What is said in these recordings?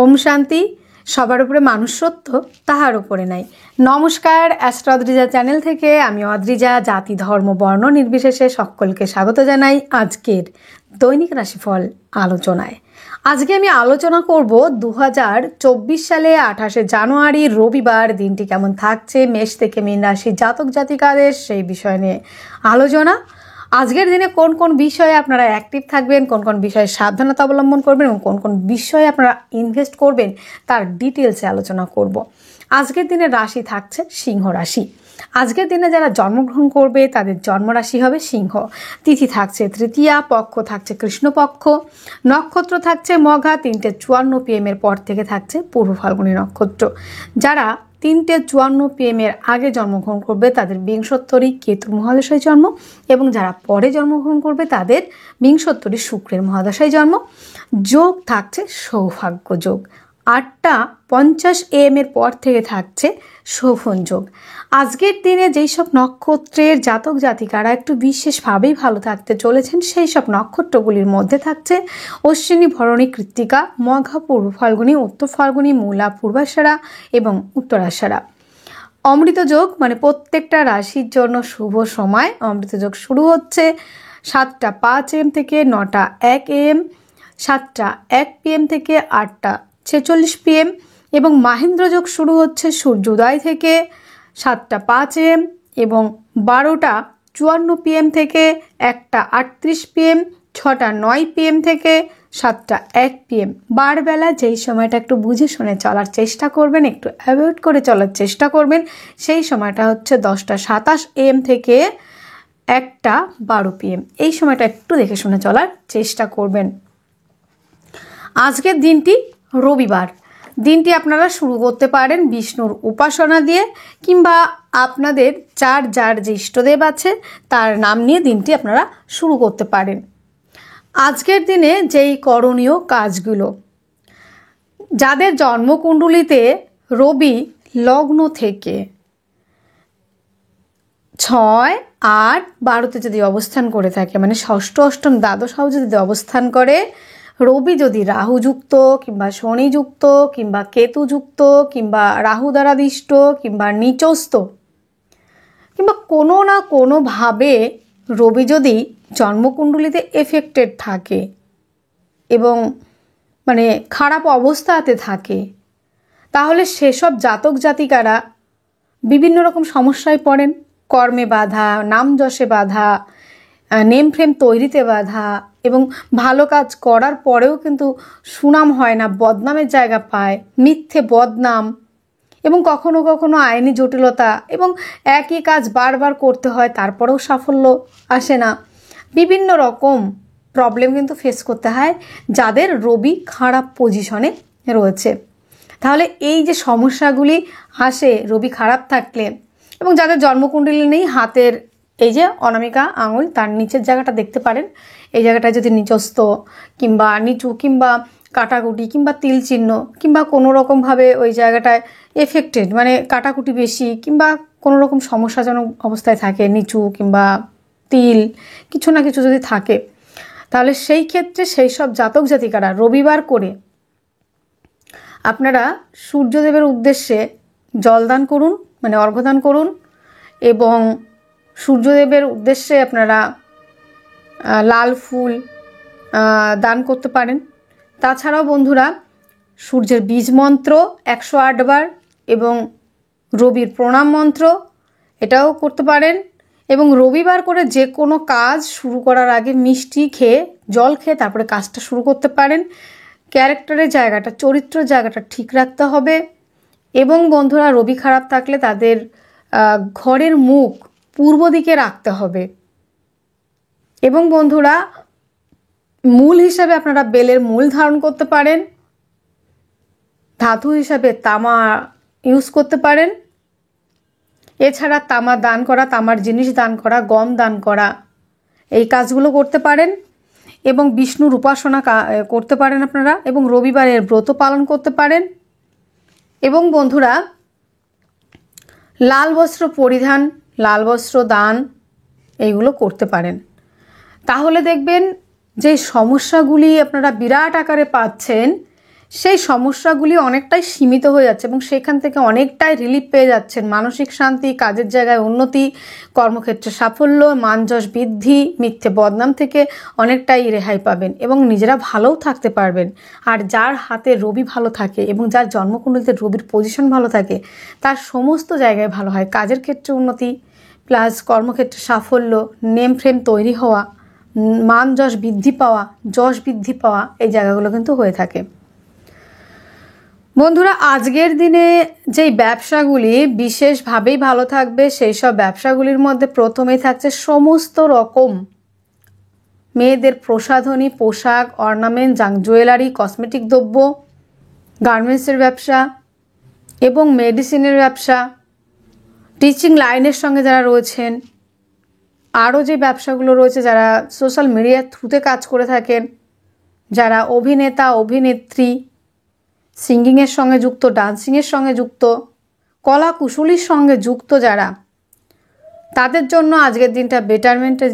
ওম শান্তি। সবার উপরে মানুষ সত্য, তাহার উপরে নাই। নমস্কার, অ্যাস্ট্রো অদ্রিজা চ্যানেল থেকে আমি অদ্রিজা জাতি ধর্ম বর্ণ নির্বিশেষে সকলকে স্বাগত জানাই আজকের দৈনিক রাশিফল আলোচনায়। আজকে আমি আলোচনা করব 2024 সালে 28শে জানুয়ারি রবিবার দিনটি কেমন থাকছে মেষ থেকে মীন রাশির জাতক জাতিকাদের সেই বিষয় নিয়ে আলোচনা। আজকের দিনে কোন কোন বিষয়ে আপনারা অ্যাক্টিভ থাকবেন, কোন কোন বিষয়ে সাবধানতা অবলম্বন করবেন এবং কোন কোন বিষয়ে আপনারা ইনভেস্ট করবেন তার ডিটেলসে আলোচনা করব। আজকের দিনে রাশি থাকছে সিংহ রাশি। আজকের দিনে যারা জন্মগ্রহণ করবে তাদের জন্মরাশি হবে সিংহ। তিথি থাকছে তৃতীয়া, পক্ষ থাকছে কৃষ্ণপক্ষ, নক্ষত্র থাকছে মঘা 3:54 PM পর থেকে থাকছে পূর্ব ফাল্গুনী নক্ষত্র। যারা 3:54 PM আগে জন্মগ্রহণ করবে তাদের বিংশোত্তরী কেতুর মহাদশায় জন্ম, এবং যারা পরে জন্মগ্রহণ করবে তাদের বিংশোত্তরী শুক্রের মহাদশায় জন্ম। যোগ থাকছে সৌভাগ্য যোগ। 8:50 AM পর থেকে থাকছে শোভন যোগ। আজকের দিনে যেই সব নক্ষত্রের জাতক জাতিকারা একটু বিশেষভাবেই ভালো থাকতে চলেছেন সেই সব নক্ষত্রগুলির মধ্যে থাকছে অশ্বিনী, ভরণী, কৃত্তিকা, মঘা, পূর্ব ফাল্গুনী, উত্তর ফাল্গুনী, মূলা, পূর্বাষাঢ়া এবং উত্তরাষাঢ়া। অমৃত যোগ মানে প্রত্যেকটা রাশির জন্য শুভ সময়। অমৃত যোগ শুরু হচ্ছে 7:05 AM থেকে 9:01 AM, 7:01 PM থেকে 8:46 PM, এবং মাহেন্দ্র যোগ শুরু হচ্ছে সূর্যোদয় থেকে 7:05 AM এবং 12:54 PM থেকে 1:38 PM, 6:09 PM থেকে 7:01 PM। বারবেলা যেই সময়টা একটু বুঝে শুনে চলার চেষ্টা করবেন, একটু অ্যাভয়েড করে চলার চেষ্টা করবেন, সেই সময়টা হচ্ছে 10:27 AM থেকে 1:12 PM। এই সময়টা একটু দেখে শুনে চলার চেষ্টা করবেন। আজকের দিনটি রবিবার। দিনটি আপনারা শুরু করতে পারেন বিষ্ণুর উপাসনা দিয়ে, কিংবা আপনাদের যার যে ইষ্টদেব আছে তার নাম নিয়ে দিনটি আপনারা শুরু করতে পারেন। আজকের দিনে যেই করণীয় কাজগুলো, যাদের জন্মকুণ্ডলিতে রবি লগ্ন থেকে 6, 8, 12তে যদি অবস্থান করে থাকে, মানে ষষ্ঠ, অষ্টম, দ্বাদশ হাউসে যদি অবস্থান করে, রবি যদি রাহুযুক্ত কিংবা শনিযুক্ত কিংবা কেতুযুক্ত কিংবা রাহু দ্বারাদিষ্ট কিংবা নিচস্থ কিংবা কোনো না কোনোভাবে রবি যদি জন্মকুণ্ডলিতে এফেক্টেড থাকে এবং মানে খারাপ অবস্থাতে থাকে, তাহলে সেসব জাতক জাতিকারা বিভিন্ন রকম সমস্যায় পড়েন। কর্মে বাধা, নাম যশে বাধা, নেম ফ্রেম তৈরিতে বাধা, এবং ভালো কাজ করার পরেও কিন্তু সুনাম হয় না, বদনামের জায়গা পায়, মিথ্যে বদনাম, এবং কখনো কখনো আইনি জটিলতা, এবং একই কাজ বারবার করতে হয় তারপরেও সাফল্য আসে না। বিভিন্ন রকম প্রবলেম কিন্তু ফেস করতে হয় যাদের রবি খারাপ পজিশনে রয়েছে। তাহলে এই যে সমস্যাগুলি আসে রবি খারাপ থাকলে, এবং যাদের জন্মকুণ্ডলী নেই, হাতের এই যে অনামিকা আঙুল তার নিচের জায়গাটা দেখতে পারেন, এই জায়গাটা যদি নিচস্থ কিংবা নিচু কিংবা কাটাকুটি কিংবা তিল চিহ্ন কিংবা কোনো রকমভাবে ওই জায়গাটায় এফেক্টেড, মানে কাটাকুটি বেশি কিংবা কোনো রকম সমস্যাজনক অবস্থায় থাকে, নিচু কিংবা তিল কিছু না কিছু যদি থাকে, তাহলে সেই ক্ষেত্রে সেই সব জাতক জাতিকারা রবিবার করে আপনারা সূর্যদেবের উদ্দেশ্যে জলদান করুন, মানে অর্ঘ্যদান করুন, এবং সূর্যদেবের উদ্দেশ্যে আপনারা লাল ফুল দান করতে পারেন। তাছাড়াও বন্ধুরা, সূর্যের বীজ মন্ত্র 108 বার এবং রবির প্রণাম মন্ত্র এটাও করতে পারেন। এবং রবিবার করে যে কোনো কাজ শুরু করার আগে মিষ্টি খেয়ে, জল খেয়ে তারপরে কাজটা শুরু করতে পারেন। ক্যারেক্টারের জায়গাটা, চরিত্র জায়গাটা ঠিক রাখতে হবে। এবং বন্ধুরা, রবি খারাপ থাকলে তাদের ঘরের মুখ পূর্ব দিকে রাখতে হবে। এবং বন্ধুরা, মূল হিসাবে আপনারা বেলের মূল ধারণ করতে পারেন, ধাতু হিসাবে তামা ইউজ করতে পারেন। এছাড়া তামা দান করা, তামার জিনিস দান করা, গম দান করা, এই কাজগুলো করতে পারেন। এবং বিষ্ণুর উপাসনা করতে পারেন আপনারা, এবং রবিবারের ব্রত পালন করতে পারেন। এবং বন্ধুরা, লাল বস্ত্র পরিধান, লাল বস্ত্র দান এইগুলো করতে পারেন। তাহলে দেখবেন যে সমস্যাগুলি আপনারা বিরাট আকারে পাচ্ছেন সেই সমস্যাগুলি অনেকটাই সীমিত হয়ে যাচ্ছে এবং সেখান থেকে অনেকটাই রিলিফ পেয়ে যাচ্ছেন। মানসিক শান্তি, কাজের জায়গায় উন্নতি, কর্মক্ষেত্রে সাফল্য, মানযশ বৃদ্ধি, মিথ্যে বদনাম থেকে অনেকটাই রেহাই পাবেন এবং নিজেরা ভালোও থাকতে পারবেন। আর যার হাতে রবি ভালো থাকে এবং যার জন্মকুণ্ডলিতে রবির পজিশন ভালো থাকে তার সমস্ত জায়গায় ভালো হয়। কাজের ক্ষেত্রে উন্নতি প্লাস কর্মক্ষেত্রে সাফল্য, নেম ফ্রেম তৈরি হওয়া, মান যশ বৃদ্ধি পাওয়া, যশ বৃদ্ধি পাওয়া, এই জায়গাগুলো কিন্তু হয়ে থাকে। বন্ধুরা, আজকের দিনে যেই ব্যবসাগুলি বিশেষভাবেই ভালো থাকবে সেই সব ব্যবসাগুলির মধ্যে প্রথমেই থাকছে সমস্ত রকম মেয়েদের প্রসাধনী, পোশাক, অর্নামেন্ট, জুয়েলারি, কসমেটিক দ্রব্য, গার্মেন্টসের ব্যবসা এবং মেডিসিনের ব্যবসা, টিচিং লাইনের সঙ্গে যারা রয়েছেন, আরও যে ব্যবসাগুলো রয়েছে, যারা সোশ্যাল মিডিয়ার থ্রুতে কাজ করে থাকেন, যারা অভিনেতা, অভিনেত্রী, সিঙ্গিংয়ের সঙ্গে যুক্ত, ডান্সিংয়ের সঙ্গে যুক্ত, কলা কুশলীর সঙ্গে যুক্ত যারা, তাদের জন্য আজকের দিনটা বেটারমেন্টের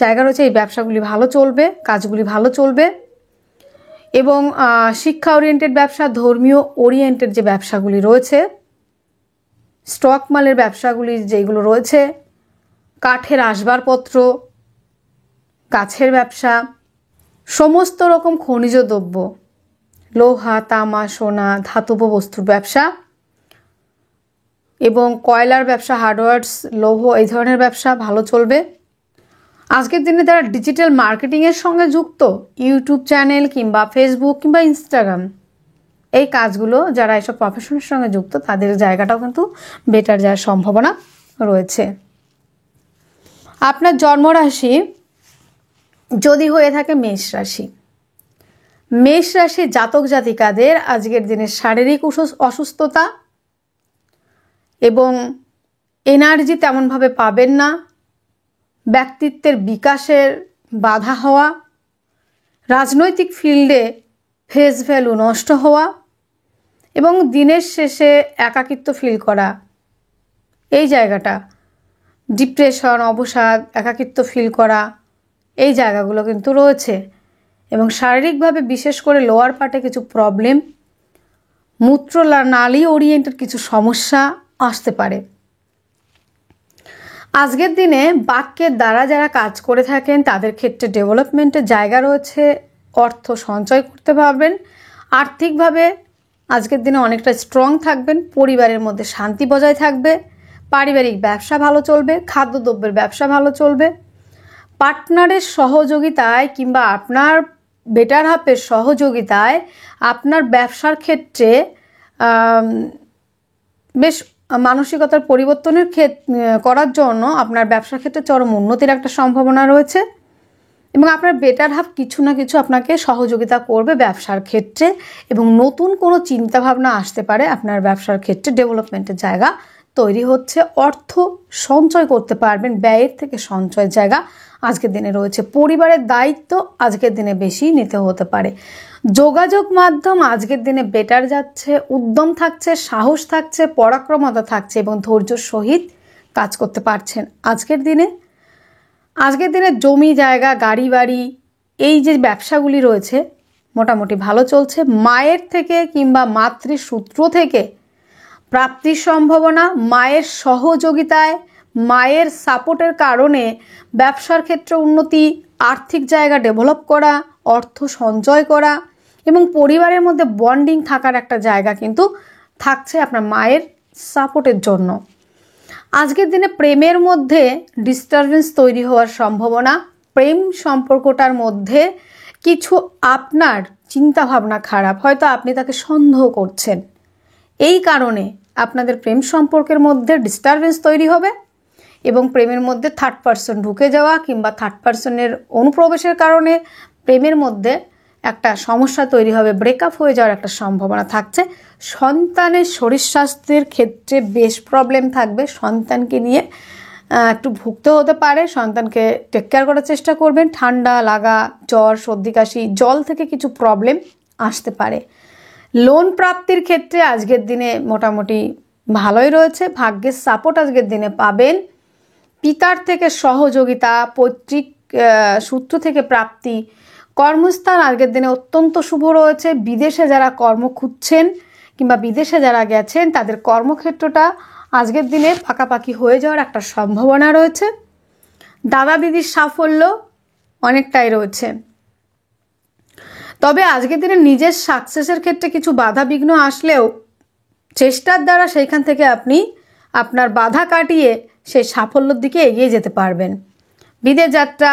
জায়গা রয়েছে। এই ব্যবসাগুলি ভালো চলবে, কাজগুলি ভালো চলবে এবং শিক্ষা ওরিয়েন্টেড ব্যবসা, ধর্মীয় ওরিয়েন্টেড যে ব্যবসাগুলি রয়েছে, স্টক মালের ব্যবসাগুলি যেগুলো রয়েছে, কাঠের আসবাবপত্র, গাছের ব্যবসা, সমস্ত রকম খনিজ দ্রব্য, লোহা, তামা, সোনা, ধাতব বস্তুর ব্যবসা এবং কয়লার ব্যবসা, হার্ডওয়্যার্স, লৌহ, এই ধরনের ব্যবসা ভালো চলবে। আজকের দিনে যারা ডিজিটাল মার্কেটিংয়ের সঙ্গে যুক্ত, ইউটিউব চ্যানেল কিংবা ফেসবুক কিংবা ইনস্টাগ্রাম, এই কাজগুলো যারা এসব প্রফেশনের সঙ্গে যুক্ত তাদের জায়গাটাও কিন্তু বেটার যাওয়ার সম্ভাবনা রয়েছে। আপনার জন্মরাশি যদি হয়ে থাকে মেষ রাশি, মেষ রাশি জাতক জাতিকাদের আজকের দিনে শারীরিক অসুস্থতা এবং এনার্জি তেমনভাবে পাবেন না, ব্যক্তিত্বের বিকাশের বাধা হওয়া, রাজনৈতিক ফিল্ডে ফেস ভ্যালু নষ্ট হওয়া এবং দিনের শেষে একাকিত্ব ফিল করা, এই জায়গাটা, ডিপ্রেশন, অবসাদ, একাকিত্ব ফিল করা, এই জায়গাগুলো কিন্তু রয়েছে এবং শারীরিকভাবে বিশেষ করে লোয়ার পার্টে কিছু প্রবলেম, মূত্র নালী ওরিয়েন্টেড কিছু সমস্যা আসতে পারে। আজকের দিনে বাক্যের দ্বারা যারা কাজ করে থাকেন তাদের ক্ষেত্রে ডেভেলপমেন্টের জায়গা রয়েছে, অর্থ সঞ্চয় করতে পারবেন, আর্থিকভাবে আজকের দিনে অনেকটা স্ট্রং থাকবেন, পরিবারের মধ্যে শান্তি বজায় থাকবে, পারিবারিক ব্যবসা ভালো চলবে, খাদ্যদ্রব্যের ব্যবসা ভালো চলবে, পার্টনারের সহযোগিতায় কিংবা আপনার বেটার হাফের সহযোগিতায় আপনার ব্যবসার ক্ষেত্রে বেশ মানসিকতার পরিবর্তনের করার জন্য আপনার ব্যবসার ক্ষেত্রে চরম উন্নতির একটা সম্ভাবনা রয়েছে এবং আপনার বেটার হাফ কিছু না কিছু আপনাকে সহযোগিতা করবে ব্যবসার ক্ষেত্রে এবং নতুন কোনো চিন্তাভাবনা আসতে পারে আপনার ব্যবসার ক্ষেত্রে, ডেভেলপমেন্টের জায়গা তৈরি হচ্ছে, অর্থ সঞ্চয় করতে পারবেন, ব্যয়ের থেকে সঞ্চয়ের জায়গা আজকের দিনে রয়েছে। পরিবারের দায়িত্ব আজকের দিনে বেশি নিতে হতে পারে। যোগাযোগ মাধ্যম আজকের দিনে বেটার যাচ্ছে, উদ্যম থাকছে, সাহস থাকছে, পরাক্রমতা থাকছে এবং ধৈর্যের সহিত কাজ করতে পারছেন। আজকের দিনে জমি জায়গা, গাড়ি বাড়ি, এই যে ব্যবসাগুলি রয়েছে মোটামুটি ভালো চলছে। মায়ের থেকে কিংবা মাতৃসূত্র থেকে প্রাপ্তির সম্ভাবনা, মায়ের সহযোগিতায়, মায়ের সাপোর্টের কারণে ব্যবসার ক্ষেত্রে উন্নতি, আর্থিক জায়গা ডেভেলপ করা, অর্থ সঞ্চয় করা এবং পরিবারের মধ্যে বন্ডিং থাকার একটা জায়গা কিন্তু থাকছে আপনার মায়ের সাপোর্টের জন্য। আজকের দিনে প্রেমের মধ্যে ডিস্টারবেন্স তৈরি হওয়ার সম্ভাবনা, প্রেম সম্পর্কটার মধ্যে কিছু আপনার চিন্তাভাবনা খারাপ, হয়তো আপনি তাকে সন্দেহ করছেন, এই কারণে আপনাদের প্রেম সম্পর্কের মধ্যে ডিস্টারবেন্স তৈরি হবে এবং প্রেমের মধ্যে থার্ড পার্সন ঢুকে যাওয়া কিংবা থার্ড পার্সনের অনুপ্রবেশের কারণে প্রেমের মধ্যে একটা সমস্যা তৈরি হবে, ব্রেকআপ হয়ে যাওয়ার একটা সম্ভাবনা থাকছে। সন্তানের শরীর স্বাস্থ্যের ক্ষেত্রে বেশ প্রবলেম থাকবে, সন্তানকে নিয়ে একটু ভুগতে হতে পারে, সন্তানকে টেক কেয়ার করার চেষ্টা করবেন। ঠান্ডা লাগা, জ্বর, সর্দি কাশি, জল থেকে কিছু প্রবলেম আসতে পারে। লোন প্রাপ্তির ক্ষেত্রে আজকের দিনে মোটামুটি ভালোই রয়েছে, ভাগ্যের সাপোর্ট আজকের দিনে পাবেন। পিতার থেকে সহযোগিতা, পৈতৃক সূত্র থেকে প্রাপ্তি, কর্মস্থান আজকের দিনে অত্যন্ত শুভ রয়েছে। বিদেশে যারা কর্ম খুঁজছেন কিংবা বিদেশে যারা গেছেন তাদের কর্মক্ষেত্রটা আজকের দিনে পাকাপাকি হয়ে যাওয়ার একটা সম্ভাবনা রয়েছে। দাদা দিদির সাফল্য অনেকটাই রয়েছে। তবে আজকের দিনে নিজের সাকসেসের ক্ষেত্রে কিছু বাধা বিঘ্ন আসলেও চেষ্টার দ্বারা সেইখান থেকে আপনি আপনার বাধা কাটিয়ে সেই সাফল্যের দিকে এগিয়ে যেতে পারবেন। বিদেশ যাত্রা,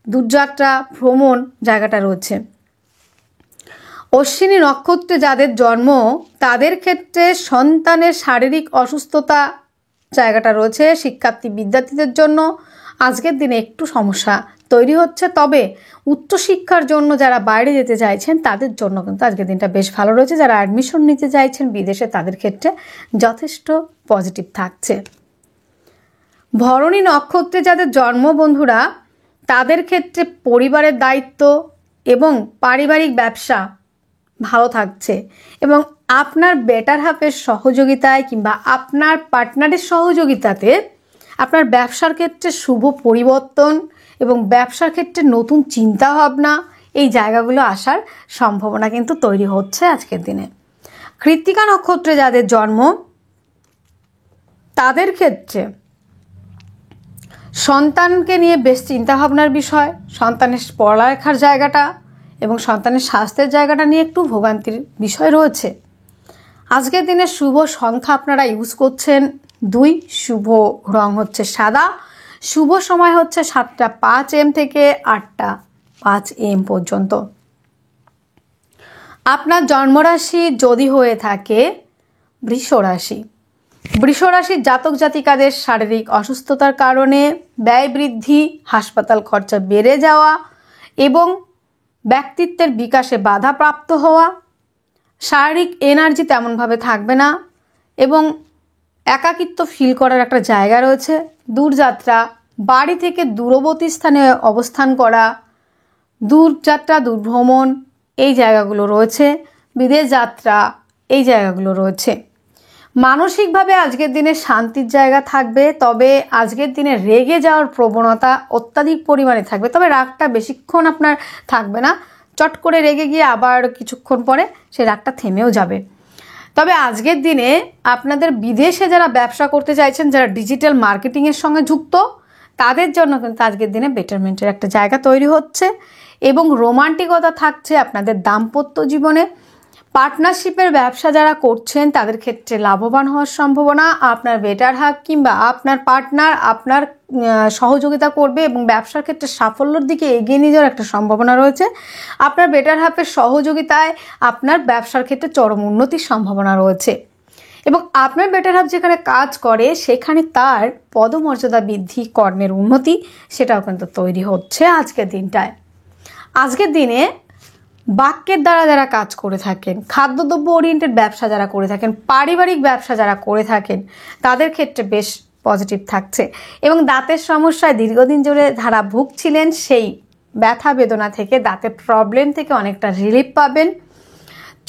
দূরযাত্রা, ভ্রমণ জায়গাটা রয়েছে। অশ্বিনী নক্ষত্রে যাদের জন্ম তাদের ক্ষেত্রে সন্তানের শারীরিক অসুস্থতা জায়গাটা রয়েছে। শিক্ষার্থী বিদ্যার্থীদের জন্য আজকের দিনে একটু সমস্যা তৈরি হচ্ছে। তবে উচ্চশিক্ষার জন্য যারা বাইরে যেতে চাইছেন তাদের জন্য কিন্তু আজকের দিনটা বেশ ভালো রয়েছে। যারা অ্যাডমিশন নিতে চাইছেন বিদেশে তাদের ক্ষেত্রে যথেষ্ট পজিটিভ থাকছে। ভরণী নক্ষত্রে যাদের জন্ম বন্ধুরা তাদের ক্ষেত্রে পরিবারের দায়িত্ব এবং পারিবারিক ব্যবসা ভালো থাকছে এবং আপনার বেটার হাফের সহযোগিতায় কিংবা আপনার পার্টনারের সহযোগিতাতে আপনার ব্যবসার ক্ষেত্রে শুভ পরিবর্তন এবং ব্যবসার ক্ষেত্রে নতুন চিন্তাভাবনা এই জায়গাগুলো আসার সম্ভাবনা কিন্তু তৈরি হচ্ছে আজকের দিনে। কৃত্তিকা নক্ষত্রে যাদের জন্ম তাদের ক্ষেত্রে সন্তানকে নিয়ে বেশ চিন্তাভাবনার বিষয়, সন্তানের পড়ালেখার জায়গাটা এবং সন্তানের স্বাস্থ্যের জায়গাটা নিয়ে একটু ভোগান্তির বিষয় রয়েছে। আজকের দিনে শুভ সংখ্যা আপনারা ইউজ করছেন 2, শুভ রং হচ্ছে সাদা, শুভ সময় হচ্ছে 7টা 5 AM থেকে 8টা 5 AM পর্যন্ত। আপনার জন্মরাশি যদি হয়ে থাকে বৃষ রাশি, বৃষ রাশির জাতক জাতিকাদের শারীরিক অসুস্থতার কারণে ব্যয় বৃদ্ধি, হাসপাতাল খরচা বেড়ে যাওয়া এবং ব্যক্তিত্বের বিকাশে বাধাপ্রাপ্ত হওয়া, শারীরিক এনার্জি তেমনভাবে থাকবে না এবং একাকিত্ব ফিল করার একটা জায়গা রয়েছে। দূরযাত্রা, বাড়ি থেকে দূরবর্তী স্থানে অবস্থান করা, দূরযাত্রা, দূরভ্রমণ এই জায়গাগুলো রয়েছে। বিদেশ যাত্রা এই জায়গাগুলো রয়েছে। মানসিকভাবে আজকের দিনে শান্তির জায়গা থাকবে। তবে আজকের দিনে রেগে যাওয়ার প্রবণতা অত্যাধিক পরিমাণে থাকবে। তবে রাগটা বেশিক্ষণ আপনার থাকবে না, চট করে রেগে গিয়ে আবার কিছুক্ষণ পরে সেই রাগটা থেমেও যাবে। তবে আজকের দিনে আপনাদের বিদেশে যারা ব্যবসা করতে চাইছেন, যারা ডিজিটাল মার্কেটিংয়ের সঙ্গে যুক্ত তাদের জন্য কিন্তু আজকের দিনে বেটারমেন্টের একটা জায়গা তৈরি হচ্ছে এবং রোমান্টিকতা থাকছে আপনাদের দাম্পত্য জীবনে। পার্টনারশিপের ব্যবসা যারা করছেন তাদের ক্ষেত্রে লাভবান হওয়ার সম্ভাবনা। আপনার বেটার হাফ কিংবা আপনার পার্টনার আপনার সহযোগিতা করবে এবং ব্যবসার ক্ষেত্রে সাফল্যের দিকে এগিয়ে নিয়ে যাওয়ার একটা সম্ভাবনা রয়েছে। আপনার বেটার হাফের সহযোগিতায় আপনার ব্যবসার ক্ষেত্রে চরম উন্নতির সম্ভাবনা রয়েছে এবং আপনার বেটার হাফ যেখানে কাজ করে সেখানে তার পদমর্যাদা বৃদ্ধি, কর্মের উন্নতি সেটাও কিন্তু তৈরি হচ্ছে আজকের দিনটায়। আজকের দিনে বাক্যের দ্বারা যারা কাজ করে থাকেন, খাদ্যদ্রব্য ওরিয়েন্টেড ব্যবসা যারা করে থাকেন, পারিবারিক ব্যবসা যারা করে থাকেন তাদের ক্ষেত্রে বেশ পজিটিভ থাকছে এবং দাঁতের সমস্যায় দীর্ঘদিন ধরে যারা ভুগছিলেন সেই ব্যথা বেদনা থেকে, দাঁতের প্রবলেম থেকে অনেকটা রিলিফ পাবেন।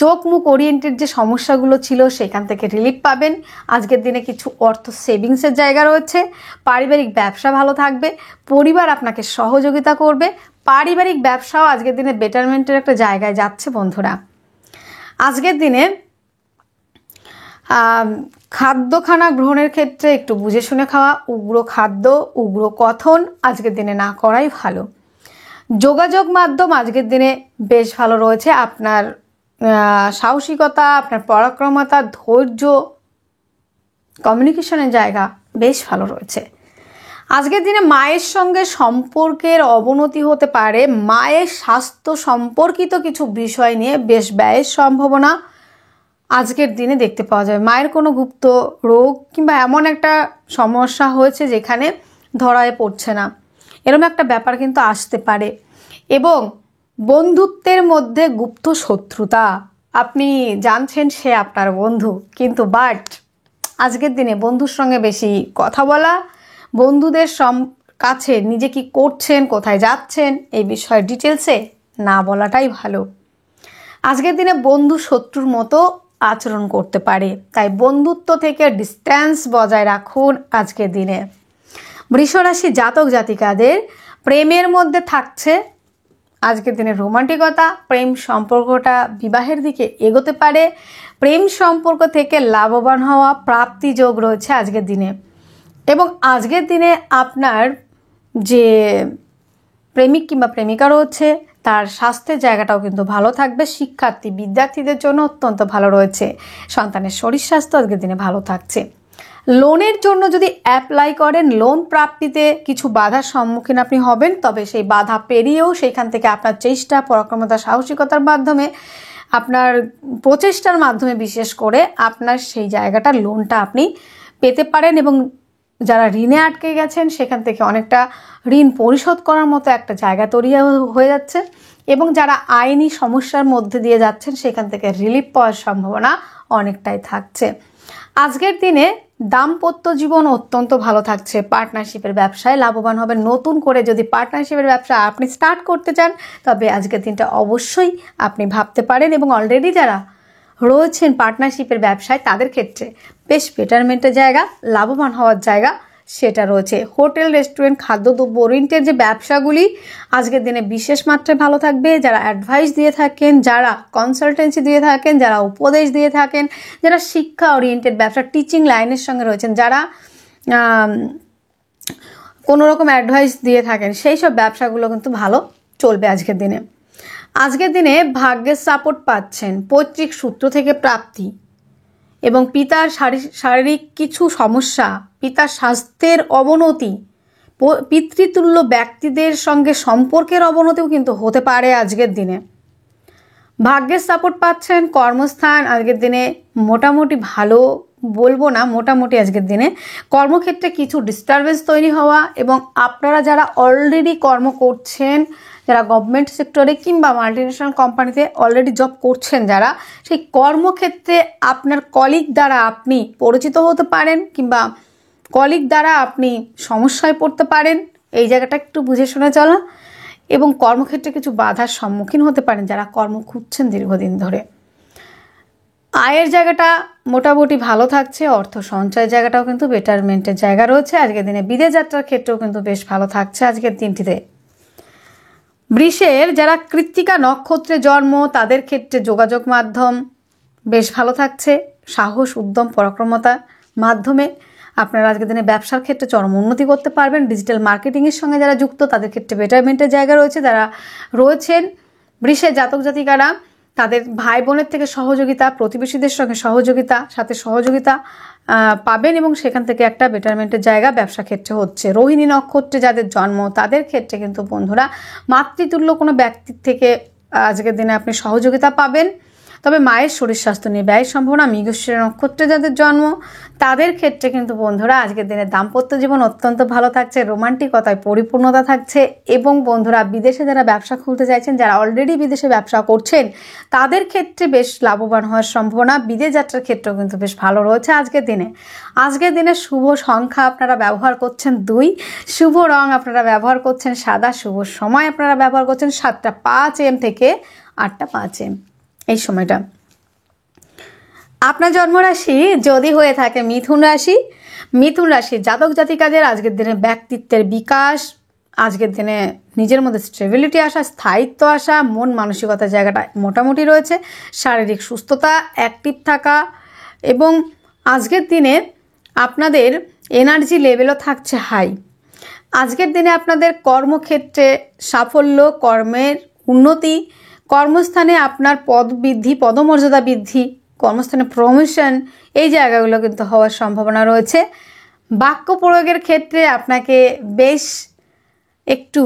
চোখ মুখ ওরিয়েন্টেড যে সমস্যাগুলো ছিল সেখান থেকে রিলিফ পাবেন। আজকের দিনে কিছু অর্থ সেভিংসের জায়গা রয়েছে। পারিবারিক ব্যবসা ভালো থাকবে, পরিবার আপনাকে সহযোগিতা করবে। পারিবারিক ব্যবসাও আজকের দিনে বেটারমেন্টের একটা জায়গায় যাচ্ছে বন্ধুরা। আজকের দিনে খাদ্যখানা গ্রহণের ক্ষেত্রে একটু বুঝে শুনে খাওয়া, উগ্র খাদ্য, উগ্র কথন আজকের দিনে না করাই ভালো। যোগাযোগ মাধ্যম আজকের দিনে বেশ ভালো রয়েছে। আপনার সাহসিকতা, আপনার পরাক্রমতা, ধৈর্য, কমিউনিকেশনের জায়গা বেশ ভালো রয়েছে। আজকের দিনে মায়ের সঙ্গে সম্পর্কের অবনতি হতে পারে। মায়ের স্বাস্থ্য সম্পর্কিত কিছু বিষয় নিয়ে বেশ ব্যয়ের সম্ভাবনা আজকের দিনে দেখতে পাওয়া যায়। মায়ের কোনো গুপ্ত রোগ কিংবা এমন একটা সমস্যা হয়েছে যেখানে ধরায় পড়ছে না, এরকম একটা ব্যাপার কিন্তু আসতে পারে। এবং বন্ধুত্বের মধ্যে গুপ্ত শত্রুতা, আপনি জানছেন সে আপনার বন্ধু কিন্তু আজকের দিনে বন্ধুর সঙ্গে বেশি কথা বলা, বন্ধুদের কাছে নিজে কি করছেন, কোথায় যাচ্ছেন এই বিষয়ে ডিটেলসে না বলাটাই ভালো। আজকের দিনে বন্ধু শত্রুর মতো আচরণ করতে পারে, তাই বন্ধুত্ব থেকে ডিস্ট্যান্স বজায় রাখুন আজকের দিনে। বৃষ রাশি জাতক জাতিকাদের প্রেমের মধ্যে থাকছে আজকের দিনে রোমান্টিকতা, প্রেম সম্পর্কটা বিবাহের দিকে এগোতে পারে। প্রেম সম্পর্ক থেকে লাভবান হওয়া, প্রাপ্তি যোগ রয়েছে আজকের দিনে। এবং আজকের দিনে আপনার যে প্রেমিক কিংবা প্রেমিকা রয়েছে তার স্বাস্থ্যের জায়গাটাও কিন্তু ভালো থাকবে। শিক্ষার্থী বিদ্যার্থীদের জন্য অত্যন্ত ভালো রয়েছে। সন্তানের শরীর স্বাস্থ্য আজকের দিনে ভালো থাকছে। লোনের জন্য যদি অ্যাপ্লাই করেন, লোন প্রাপ্তিতে কিছু বাধার সম্মুখীন আপনি হবেন, তবে সেই বাধা পেরিয়েও সেইখান থেকে আপনার চেষ্টা, পরাক্রমতা, সাহসিকতার মাধ্যমে, আপনার প্রচেষ্টার মাধ্যমে বিশেষ করে আপনার সেই জায়গাটার লোনটা আপনি পেতে পারেন। এবং যারা ঋণে আটকে গেছেন সেখান থেকে অনেকটা ঋণ পরিশোধ করার মতো একটা জায়গা তৈরি হয়ে যাচ্ছে। এবং যারা আইনি সমস্যার মধ্যে দিয়ে যাচ্ছেন সেখান থেকে রিলিফ পাওয়ার সম্ভাবনা অনেকটাই থাকছে। আজকের দিনে দাম্পত্য জীবন অত্যন্ত ভালো থাকছে। পার্টনারশিপের ব্যবসায় লাভবান হবেন। নতুন করে যদি পার্টনারশিপের ব্যবসা আপনি স্টার্ট করতে চান তবে আজকের দিনটা অবশ্যই আপনি ভাবতে পারেন। এবং অলরেডি যারা রয়েছেন পার্টনারশিপের ব্যবসায় তাদের ক্ষেত্রে বেশ বেটারমেন্টের জায়গা, লাভবান হওয়ার জায়গা সেটা রয়েছে। হোটেল, রেস্টুরেন্ট, খাদ্যদ্রব্য ওরিয়েন্টেড যে ব্যবসাগুলি আজকের দিনে বিশেষ মাত্রায় ভালো থাকবে। যারা অ্যাডভাইস দিয়ে থাকেন, যারা কনসালটেন্সি দিয়ে থাকেন, যারা উপদেশ দিয়ে থাকেন, যারা শিক্ষা ওরিয়েন্টেড ব্যবসা, টিচিং লাইনের সঙ্গে রয়েছেন, যারা কোনো রকম অ্যাডভাইস দিয়ে থাকেন, সেই সব ব্যবসাগুলো কিন্তু ভালো চলবে আজকের দিনে। আজকের দিনে ভাগ্যের সাপোর্ট পাচ্ছেন, পৈতৃক সূত্র থেকে প্রাপ্তি এবং পিতার শারীরিক কিছু সমস্যা, পিতার স্বাস্থ্যের অবনতি, পিতৃতুল্য ব্যক্তিদের সঙ্গে সম্পর্কের অবনতিও কিন্তু হতে পারে আজকের দিনে। ভাগ্যের সাপোর্ট পাচ্ছেন। কর্মস্থান আজকের দিনে মোটামুটি ভালো বলবো না, মোটামুটি আজকের দিনে কর্মক্ষেত্রে কিছু ডিস্টারবেন্স তৈরি হওয়া এবং আপনারা যারা অলরেডি কর্ম করছেন, যারা গভর্নমেন্ট সেক্টরে কিংবা মাল্টিন্যাশনাল কোম্পানিতে অলরেডি জব করছেন, যারা সেই কর্মক্ষেত্রে আপনার কলিগ দ্বারা আপনি পরিচিত হতে পারেন কিংবা কলিগ দ্বারা আপনি সমস্যায় পড়তে পারেন। এই জায়গাটা একটু বুঝে শুনে চলা। এবং কর্মক্ষেত্রে কিছু বাধার সম্মুখীন হতে পারেন যারা কর্ম খুঁজছেন দীর্ঘদিন ধরে। আয়ের জায়গাটা মোটামুটি ভালো থাকছে। অর্থ সঞ্চয়ের জায়গাটাও কিন্তু বেটারমেন্টের জায়গা রয়েছে। আজকের দিনে বিদেশ যাত্রার ক্ষেত্রেও কিন্তু বেশ ভালো থাকছে আজকের দিনটিতে। বৃষের যারা কৃত্তিকা নক্ষত্রে জন্ম তাদের ক্ষেত্রে যোগাযোগ মাধ্যম বেশ ভালো থাকছে। সাহস, উদ্যম, পরাক্রমতার মাধ্যমে আপনারা আজকের দিনে ব্যবসার ক্ষেত্রে চরম উন্নতি করতে পারবেন। ডিজিটাল মার্কেটিংয়ের সঙ্গে যারা যুক্ত তাদের ক্ষেত্রে বেটারমেন্টের জায়গা রয়েছে। যারা রয়েছেন বৃষের জাতক জাতিকারা, তাদের ভাই বোনের থেকে সহযোগিতা, প্রতিবেশীদের সঙ্গে সহযোগিতা পাবেন এবং সেখান থেকে একটা বেটারমেন্টের জায়গা ব্যবসা ক্ষেত্রে হচ্ছে। রোহিণী নক্ষত্রে যাদের জন্ম তাদের ক্ষেত্রে কিন্তু বন্ধুরা মাতৃতুল্য কোনো ব্যক্তির থেকে আজকের দিনে আপনি সহযোগিতা পাবেন। তবে মায়ের শরীর স্বাস্থ্য নিয়ে ব্যয়ের সম্ভাবনা। মৃগশিরা নক্ষত্রে যাদের জন্ম তাদের ক্ষেত্রে কিন্তু বন্ধুরা আজকের দিনে দাম্পত্য জীবন অত্যন্ত ভালো থাকছে। রোমান্টিকতায় পরিপূর্ণতা থাকছে। এবং বন্ধুরা বিদেশে যারা ব্যবসা খুলতে চাইছেন, যারা অলরেডি বিদেশে ব্যবসা করছেন তাদের ক্ষেত্রে বেশ লাভবান হওয়ার সম্ভাবনা। বিদেশ যাত্রার ক্ষেত্রেও কিন্তু বেশ ভালো রয়েছে আজকের দিনে। আজকের দিনে শুভ সংখ্যা আপনারা ব্যবহার করছেন 2, শুভ রং আপনারা ব্যবহার করছেন সাদা, শুভ সময় আপনারা ব্যবহার করছেন 7টা 5 AM থেকে 8টা 5 AM এই সময়টা। আপনার জন্মরাশি যদি হয়ে থাকে মিথুন রাশি, মিথুন রাশির জাতক জাতিকাদের আজকের দিনে ব্যক্তিত্বের বিকাশ, আজকের দিনে নিজের মধ্যে স্টেবিলিটি আসা, স্থায়িত্ব আসা, মন মানসিকতার জায়গাটা মোটামুটি রয়েছে। শারীরিক সুস্থতা, অ্যাক্টিভ থাকা এবং আজকের দিনে আপনাদের এনার্জি লেভেলও থাকছে হাই। আজকের দিনে আপনাদের কর্মক্ষেত্রে সাফল্য, কর্মের উন্নতি, কর্মস্থানে আপনার পদ বৃদ্ধি, পদমর্যাদা বৃদ্ধি, কর্মস্থানে প্রমোশন, এই জায়গাগুলো কিন্তু হওয়ার সম্ভাবনা রয়েছে। বাক্য প্রয়োগের ক্ষেত্রে আপনাকে বেশ একটু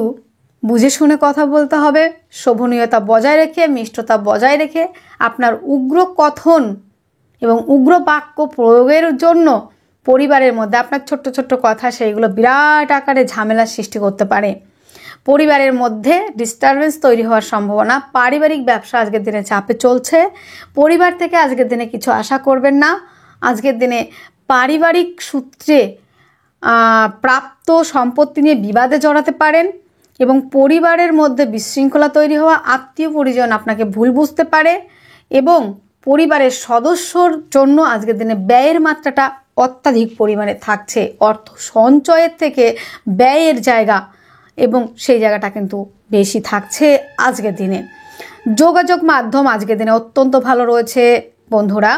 বুঝে শুনে কথা বলতে হবে। শোভনীয়তা বজায় রেখে, মিষ্টতা বজায় রেখে আপনার উগ্র কথন এবং উগ্র বাক্য প্রয়োগের জন্য পরিবারের মধ্যে আপনার ছোট্ট ছোট্ট কথা সেইগুলো বিরাট আকারে ঝামেলার সৃষ্টি করতে পারে। পরিবারের মধ্যে ডিস্টারবেন্স তৈরি হওয়ার সম্ভাবনা। পারিবারিক ব্যবসা আজকের দিনে চাপে চলছে। পরিবার থেকে আজকের দিনে কিছু আশা করবেন না। আজকের দিনে পারিবারিক সূত্রে প্রাপ্ত সম্পত্তি নিয়ে বিবাদে জড়াতে পারেন এবং পরিবারের মধ্যে বিশৃঙ্খলা তৈরি হওয়া, আত্মীয় পরিজন আপনাকে ভুল বুঝতে পারে এবং পরিবারের সদস্যর জন্য আজকের দিনে ব্যয়ের মাত্রাটা অত্যাধিক পরিমাণে থাকছে। অর্থ সঞ্চয়ের থেকে ব্যয়ের জায়গা এবং সেই জায়গাটা কিন্তু বেশি থাকছে আজকের দিনে। যোগাযোগ মাধ্যম আজকের দিনে অত্যন্ত ভালো রয়েছে বন্ধুরা।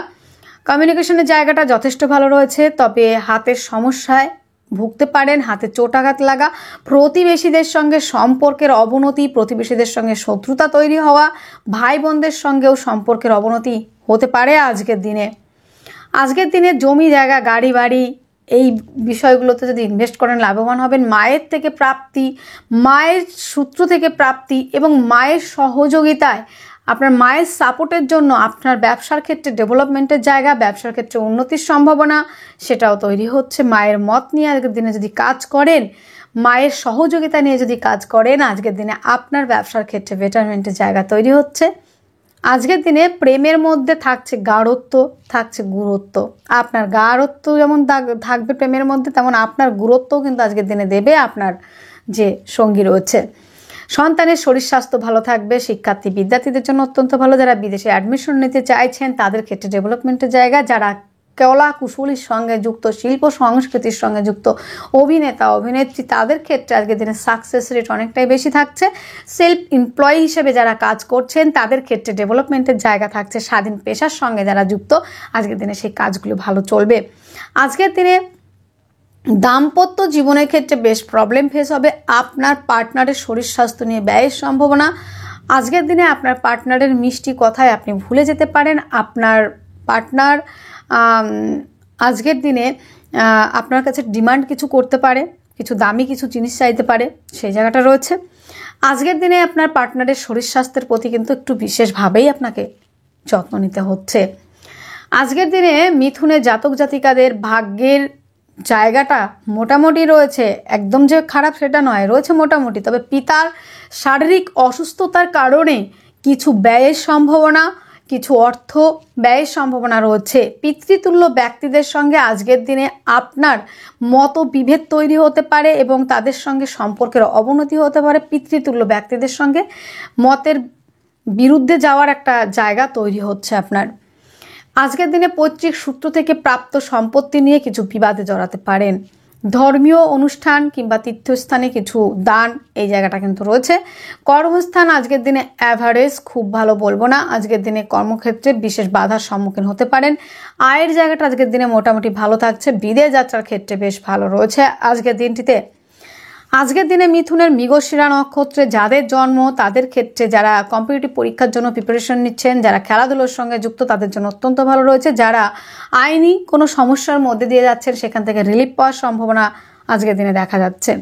কমিউনিকেশনের জায়গাটা যথেষ্ট ভালো রয়েছে, তবে হাতের সমস্যায় ভুগতে পারেন, হাতে চোটাঘাত লাগা, প্রতিবেশীদের সঙ্গে সম্পর্কের অবনতি, প্রতিবেশীদের সঙ্গে শত্রুতা তৈরি হওয়া, ভাই বোনদের সঙ্গেও সম্পর্কের অবনতি হতে পারে আজকের দিনে। আজকের দিনে জমি জায়গা গাড়ি বাড়ি এই বিষয়গুলোতে যদি ইনভেস্ট করেন লাভবান হবেন। মায়ের থেকে প্রাপ্তি, মায়ের সূত্র থেকে প্রাপ্তি এবং মায়ের সহযোগিতায় আপনার মায়ের সাপোর্টের জন্য আপনার ব্যবসার ক্ষেত্রে ডেভেলপমেন্টের জায়গা, ব্যবসার ক্ষেত্রে উন্নতির সম্ভাবনা সেটাও তৈরি হচ্ছে। মায়ের মত নিয়ে আজকের দিনে যদি কাজ করেন, মায়ের সহযোগিতা নিয়ে যদি কাজ করেন, আজকের দিনে আপনার ব্যবসার ক্ষেত্রে বেটারমেন্টের জায়গা তৈরি হচ্ছে। আজকের দিনে প্রেমের মধ্যে থাকছে গাঢ়ত্ব, থাকছে গুরুত্ব। আপনার গাঢ়ত্ব যেমন থাকবে প্রেমের মধ্যে, তেমন আপনার গুরুত্বও কিন্তু আজকের দিনে দেবে আপনার যে সঙ্গী রয়েছে। সন্তানের শরীর স্বাস্থ্য ভালো থাকবে। শিক্ষার্থী বিদ্যার্থীদের জন্য অত্যন্ত ভালো। যারা বিদেশে অ্যাডমিশন নিতে চাইছেন তাদের ক্ষেত্রে ডেভেলপমেন্টের জায়গা। যারা কলা কুশলীর সঙ্গে যুক্ত, শিল্প সংস্কৃতির সঙ্গে যুক্ত অভিনেতা অভিনেত্রী, তাদের ক্ষেত্রে আজকের দিনে সাকসেস রেট অনেকটাই বেশি থাকছে। সেলফ এমপ্লয়ি হিসেবে যারা কাজ করছেন তাদের ক্ষেত্রে ডেভেলপমেন্টের জায়গা থাকছে। স্বাধীন পেশার সঙ্গে যারা যুক্ত আজকের দিনে সেই কাজগুলো ভালো চলবে। আজকের দিনে দাম্পত্য জীবনের ক্ষেত্রে বেশ প্রবলেম ফেস হবে। আপনার পার্টনারের শরীর স্বাস্থ্য নিয়ে ব্যয়ের সম্ভাবনা। আজকের দিনে আপনার পার্টনারের মিষ্টি কথায় আপনি ভুলে যেতে পারেন। আপনার পার্টনার আজকের দিনে আপনার কাছে ডিমান্ড কিছু করতে পারে, কিছু দামি কিছু জিনিস চাইতে পারে, সেই জায়গাটা রয়েছে। আজকের দিনে আপনার পার্টনারের শরীর স্বাস্থ্যের প্রতি কিন্তু একটু বিশেষভাবেই আপনাকে যত্ন নিতে হচ্ছে। আজকের দিনে মিথুনের জাতক জাতিকাদের ভাগ্যের জায়গাটা মোটামুটি রয়েছে, একদম যে খারাপ সেটা নয়, রয়েছে মোটামুটি। তবে পিতার শারীরিক অসুস্থতার কারণে কিছু ব্যয়ের সম্ভাবনা, কিছু অর্থ ব্যয়ের সম্ভাবনা রয়েছে। পিতৃতুল্য ব্যক্তিদের সঙ্গে আজকের দিনে আপনার মতবিভেদ তৈরি হতে পারে এবং তাদের সঙ্গে সম্পর্কের অবনতি হতে পারে। পিতৃতুল্য ব্যক্তিদের সঙ্গে মতের বিরুদ্ধে যাওয়ার একটা জায়গা তৈরি হচ্ছে আপনার। আজকের দিনে পৈতৃক সূত্র থেকে প্রাপ্ত সম্পত্তি নিয়ে কিছু বিবাদে জড়াতে পারেন। ধর্মীয় অনুষ্ঠান কিংবা তীর্থস্থানে কিছু দান, এই জায়গাটা কিন্তু রয়েছে। কর্মস্থান আজকের দিনে অ্যাভারেজ, খুব ভালো বলবো না। আজকের দিনে কর্মক্ষেত্রে বিশেষ বাধার সম্মুখীন হতে পারেন। আয়ের জায়গাটা আজকের দিনে মোটামুটি ভালো থাকছে। বিদেশ যাত্রার ক্ষেত্রে বেশ ভালো রয়েছে আজকের দিনটিতে। আজকের দিনে মিথুনের মৃগশিরা নক্ষত্রে যাদের জন্ম তাদের ক্ষেত্রে, যারা কম্পিটিটিভ পরীক্ষার জন্য প্রিপারেশন নিচ্ছেন, যারা খেলাধুলোর সঙ্গে যুক্ত, তাদের জন্য অত্যন্ত ভালো রয়েছে। যারা আইনি কোনো সমস্যার মধ্যে দিয়ে যাচ্ছেন সেখান থেকে রিলিফ পাওয়ার সম্ভাবনা আজকের দিনে দেখা যাচ্ছে।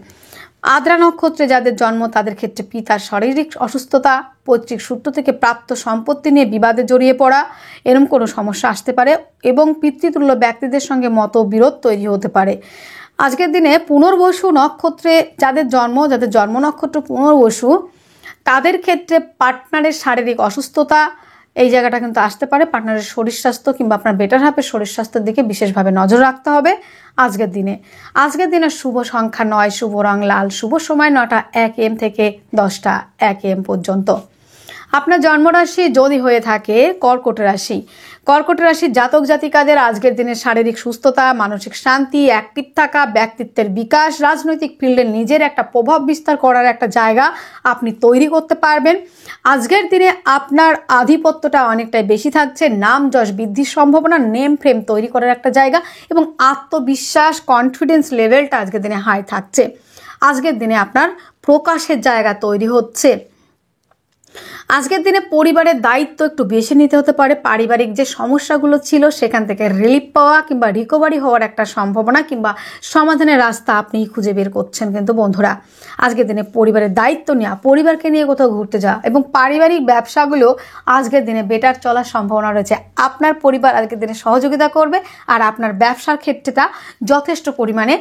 আদ্রা নক্ষত্রে যাদের জন্ম তাদের ক্ষেত্রে পিতার শারীরিক অসুস্থতা, পৈতৃক সূত্র থেকে প্রাপ্ত সম্পত্তি নিয়ে বিবাদে জড়িয়ে পড়া, এরকম কোনো সমস্যা আসতে পারে এবং পিতৃতুল্য ব্যক্তিদের সঙ্গে মতবিরোধ তৈরি হতে পারে। আজকের দিনে পুনর্বসু নক্ষত্রে যাদের জন্ম নক্ষত্র পুনর্বসু, তাদের ক্ষেত্রে পার্টনারের শারীরিক অসুস্থতা, এই জায়গাটা কিন্তু আসতে পারে। পার্টনারের শরীর স্বাস্থ্য কিংবা আপনার বেটার হাফের শরীর স্বাস্থ্যের দিকে বিশেষভাবে নজর রাখতে হবে আজকের দিনে। আজকের দিনে শুভ সংখ্যা 9, শুভ রং লাল, শুভ সময় 9টা 1 AM থেকে 10টা 1 AM পর্যন্ত। আপনার জন্মরাশি যদি হয়ে থাকে কর্কট রাশি, কর্কট রাশির জাতক জাতিকাদের আজকের দিনে শারীরিক সুস্থতা, মানসিক শান্তি, অ্যাক্টিভ থাকা, ব্যক্তিত্বের বিকাশ, রাজনৈতিক ফিল্ডে নিজের একটা প্রভাব বিস্তার করার একটা জায়গা আপনি তৈরি করতে পারবেন। আজকের দিনে আপনার আধিপত্যটা অনেকটাই বেশি থাকছে। নাম যশ বৃদ্ধির সম্ভাবনা, নেম ফ্রেম তৈরি করার একটা জায়গা এবং আত্মবিশ্বাস, কনফিডেন্স লেভেলটা আজকের দিনে হাই থাকছে। আজকের দিনে আপনার প্রকাশের জায়গা তৈরি হচ্ছে। আজকের দিনে পরিবারের দায়িত্ব একটু বেশি নিতে হতে পারে। পারিবারিক যে সমস্যাগুলো ছিল সেখান থেকে রিলিফ পাওয়া কিংবা রিকভারি হওয়ার একটা সম্ভাবনা কিংবা সমাধানের রাস্তা আপনি খুঁজে বের করছেন। কিন্তু বন্ধুরা, আজকের দিনে পরিবারের দায়িত্ব নেওয়া, পরিবারকে নিয়ে কোথাও ঘুরতে যাওয়া এবং পারিবারিক ব্যবসাগুলো আজকের দিনে বেটার চলার সম্ভাবনা রয়েছে। আপনার পরিবার আজকের দিনে সহযোগিতা করবে আর আপনার ব্যবসার ক্ষেত্রেটা যথেষ্ট পরিমাণে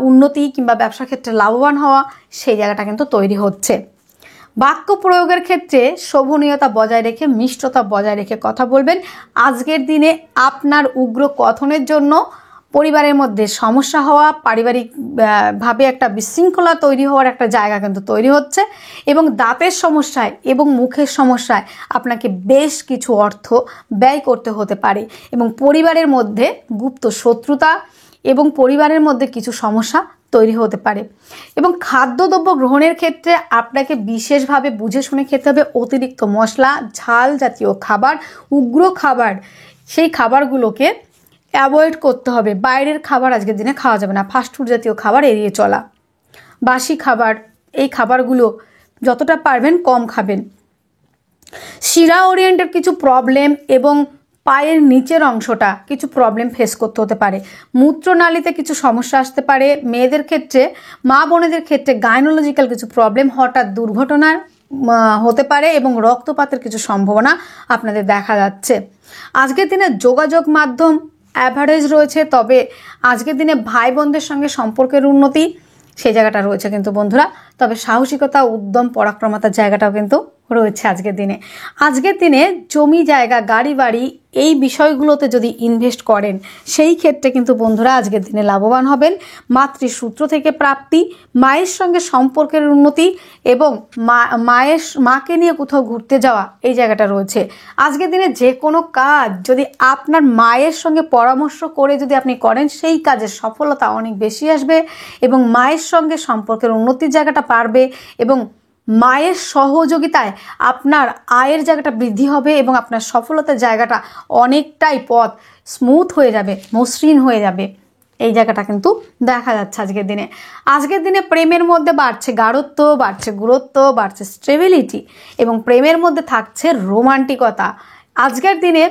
উন্নতি কিংবা ব্যবসার ক্ষেত্রে লাভবান হওয়া, সেই জায়গাটা কিন্তু তৈরি হচ্ছে। বাক্য প্রয়োগের ক্ষেত্রে শোভনীয়তা বজায় রেখে, মিষ্টতা বজায় রেখে কথা বলবেন। আজকের দিনে আপনার উগ্র কথনের জন্য পরিবারের মধ্যে সমস্যা হওয়া, পারিবারিক ভাবে একটা বিশৃঙ্খলা তৈরি হওয়ার একটা জায়গা কিন্তু তৈরি হচ্ছে এবং দাঁতের সমস্যায় এবং মুখের সমস্যায় আপনাকে বেশ কিছু অর্থ ব্যয় করতে হতে পারে এবং পরিবারের মধ্যে গুপ্ত শত্রুতা এবং পরিবারের মধ্যে কিছু সমস্যা তৈরি হতে পারে। এবং খাদ্যদ্রব্য গ্রহণের ক্ষেত্রে আপনাকে বিশেষভাবে বুঝে শুনে খেতে হবে। অতিরিক্ত মশলা, ঝাল জাতীয় খাবার, উগ্র খাবার, সেই খাবারগুলোকে অ্যাভয়েড করতে হবে। বাইরের খাবার আজকের দিনে খাওয়া যাবে না। ফাস্টফুড জাতীয় খাবার এড়িয়ে চলা, বাসি খাবার, এই খাবারগুলো যতটা পারবেন কম খাবেন। শিরা ওরিয়েন্টেড কিছু প্রবলেম এবং পায়ের নিচের অংশটা কিছু প্রবলেম ফেস করতে হতে পারে। মূত্রনালীতে কিছু সমস্যা আসতে পারে। মেয়েদের ক্ষেত্রে, মা বোনেদের ক্ষেত্রে গাইনোলজিক্যাল কিছু প্রবলেম, হঠাৎ দুর্ঘটনার হতে পারে এবং রক্তপাতের কিছু সম্ভাবনা আপনাদের দেখা যাচ্ছে। আজকের দিনে যোগাযোগ মাধ্যম অ্যাভারেজ রয়েছে, তবে আজকের দিনে ভাই বোনদের সঙ্গে সম্পর্কের উন্নতি সেই জায়গাটা রয়েছে কিন্তু বন্ধুরা। তবে সাহসিকতা, উদ্যম, পরাক্রমতার জায়গাটাও কিন্তু রয়েছে আজকের দিনে। আজকের দিনে জমি জায়গা, গাড়ি বাড়ি এই বিষয়গুলোতে যদি ইনভেস্ট করেন সেই ক্ষেত্রে কিন্তু বন্ধুরা আজকের দিনে লাভবান হবেন। মাতৃসূত্র থেকে প্রাপ্তি, মায়ের সঙ্গে সম্পর্কের উন্নতি এবং মাকে নিয়ে কোথাও ঘুরতে যাওয়া এই জায়গাটা রয়েছে। আজকের দিনে যে কোনো কাজ যদি আপনার মায়ের সঙ্গে পরামর্শ করে যদি আপনি করেন সেই কাজের সফলতা অনেক বেশি আসবে এবং মায়ের সঙ্গে সম্পর্কের উন্নতির জায়গাটা পারবে এবং মায়ের সহযোগিতায় আপনার আয়ের জায়গাটা বৃদ্ধি হবে এবং আপনার সফলতার জায়গাটা অনেকটাই পথ স্মুথ হয়ে যাবে, মসৃণ হয়ে যাবে। এই জায়গাটা কিন্তু দেখা যাচ্ছে আজকের দিনে। আজকের দিনে প্রেমের মধ্যে বাড়ছে গাঢ়ত্ব, বাড়ছে গুরুত্ব, বাড়ছে স্টেবিলিটি এবং প্রেমের মধ্যে থাকছে রোমান্টিকতা। আজকের দিনে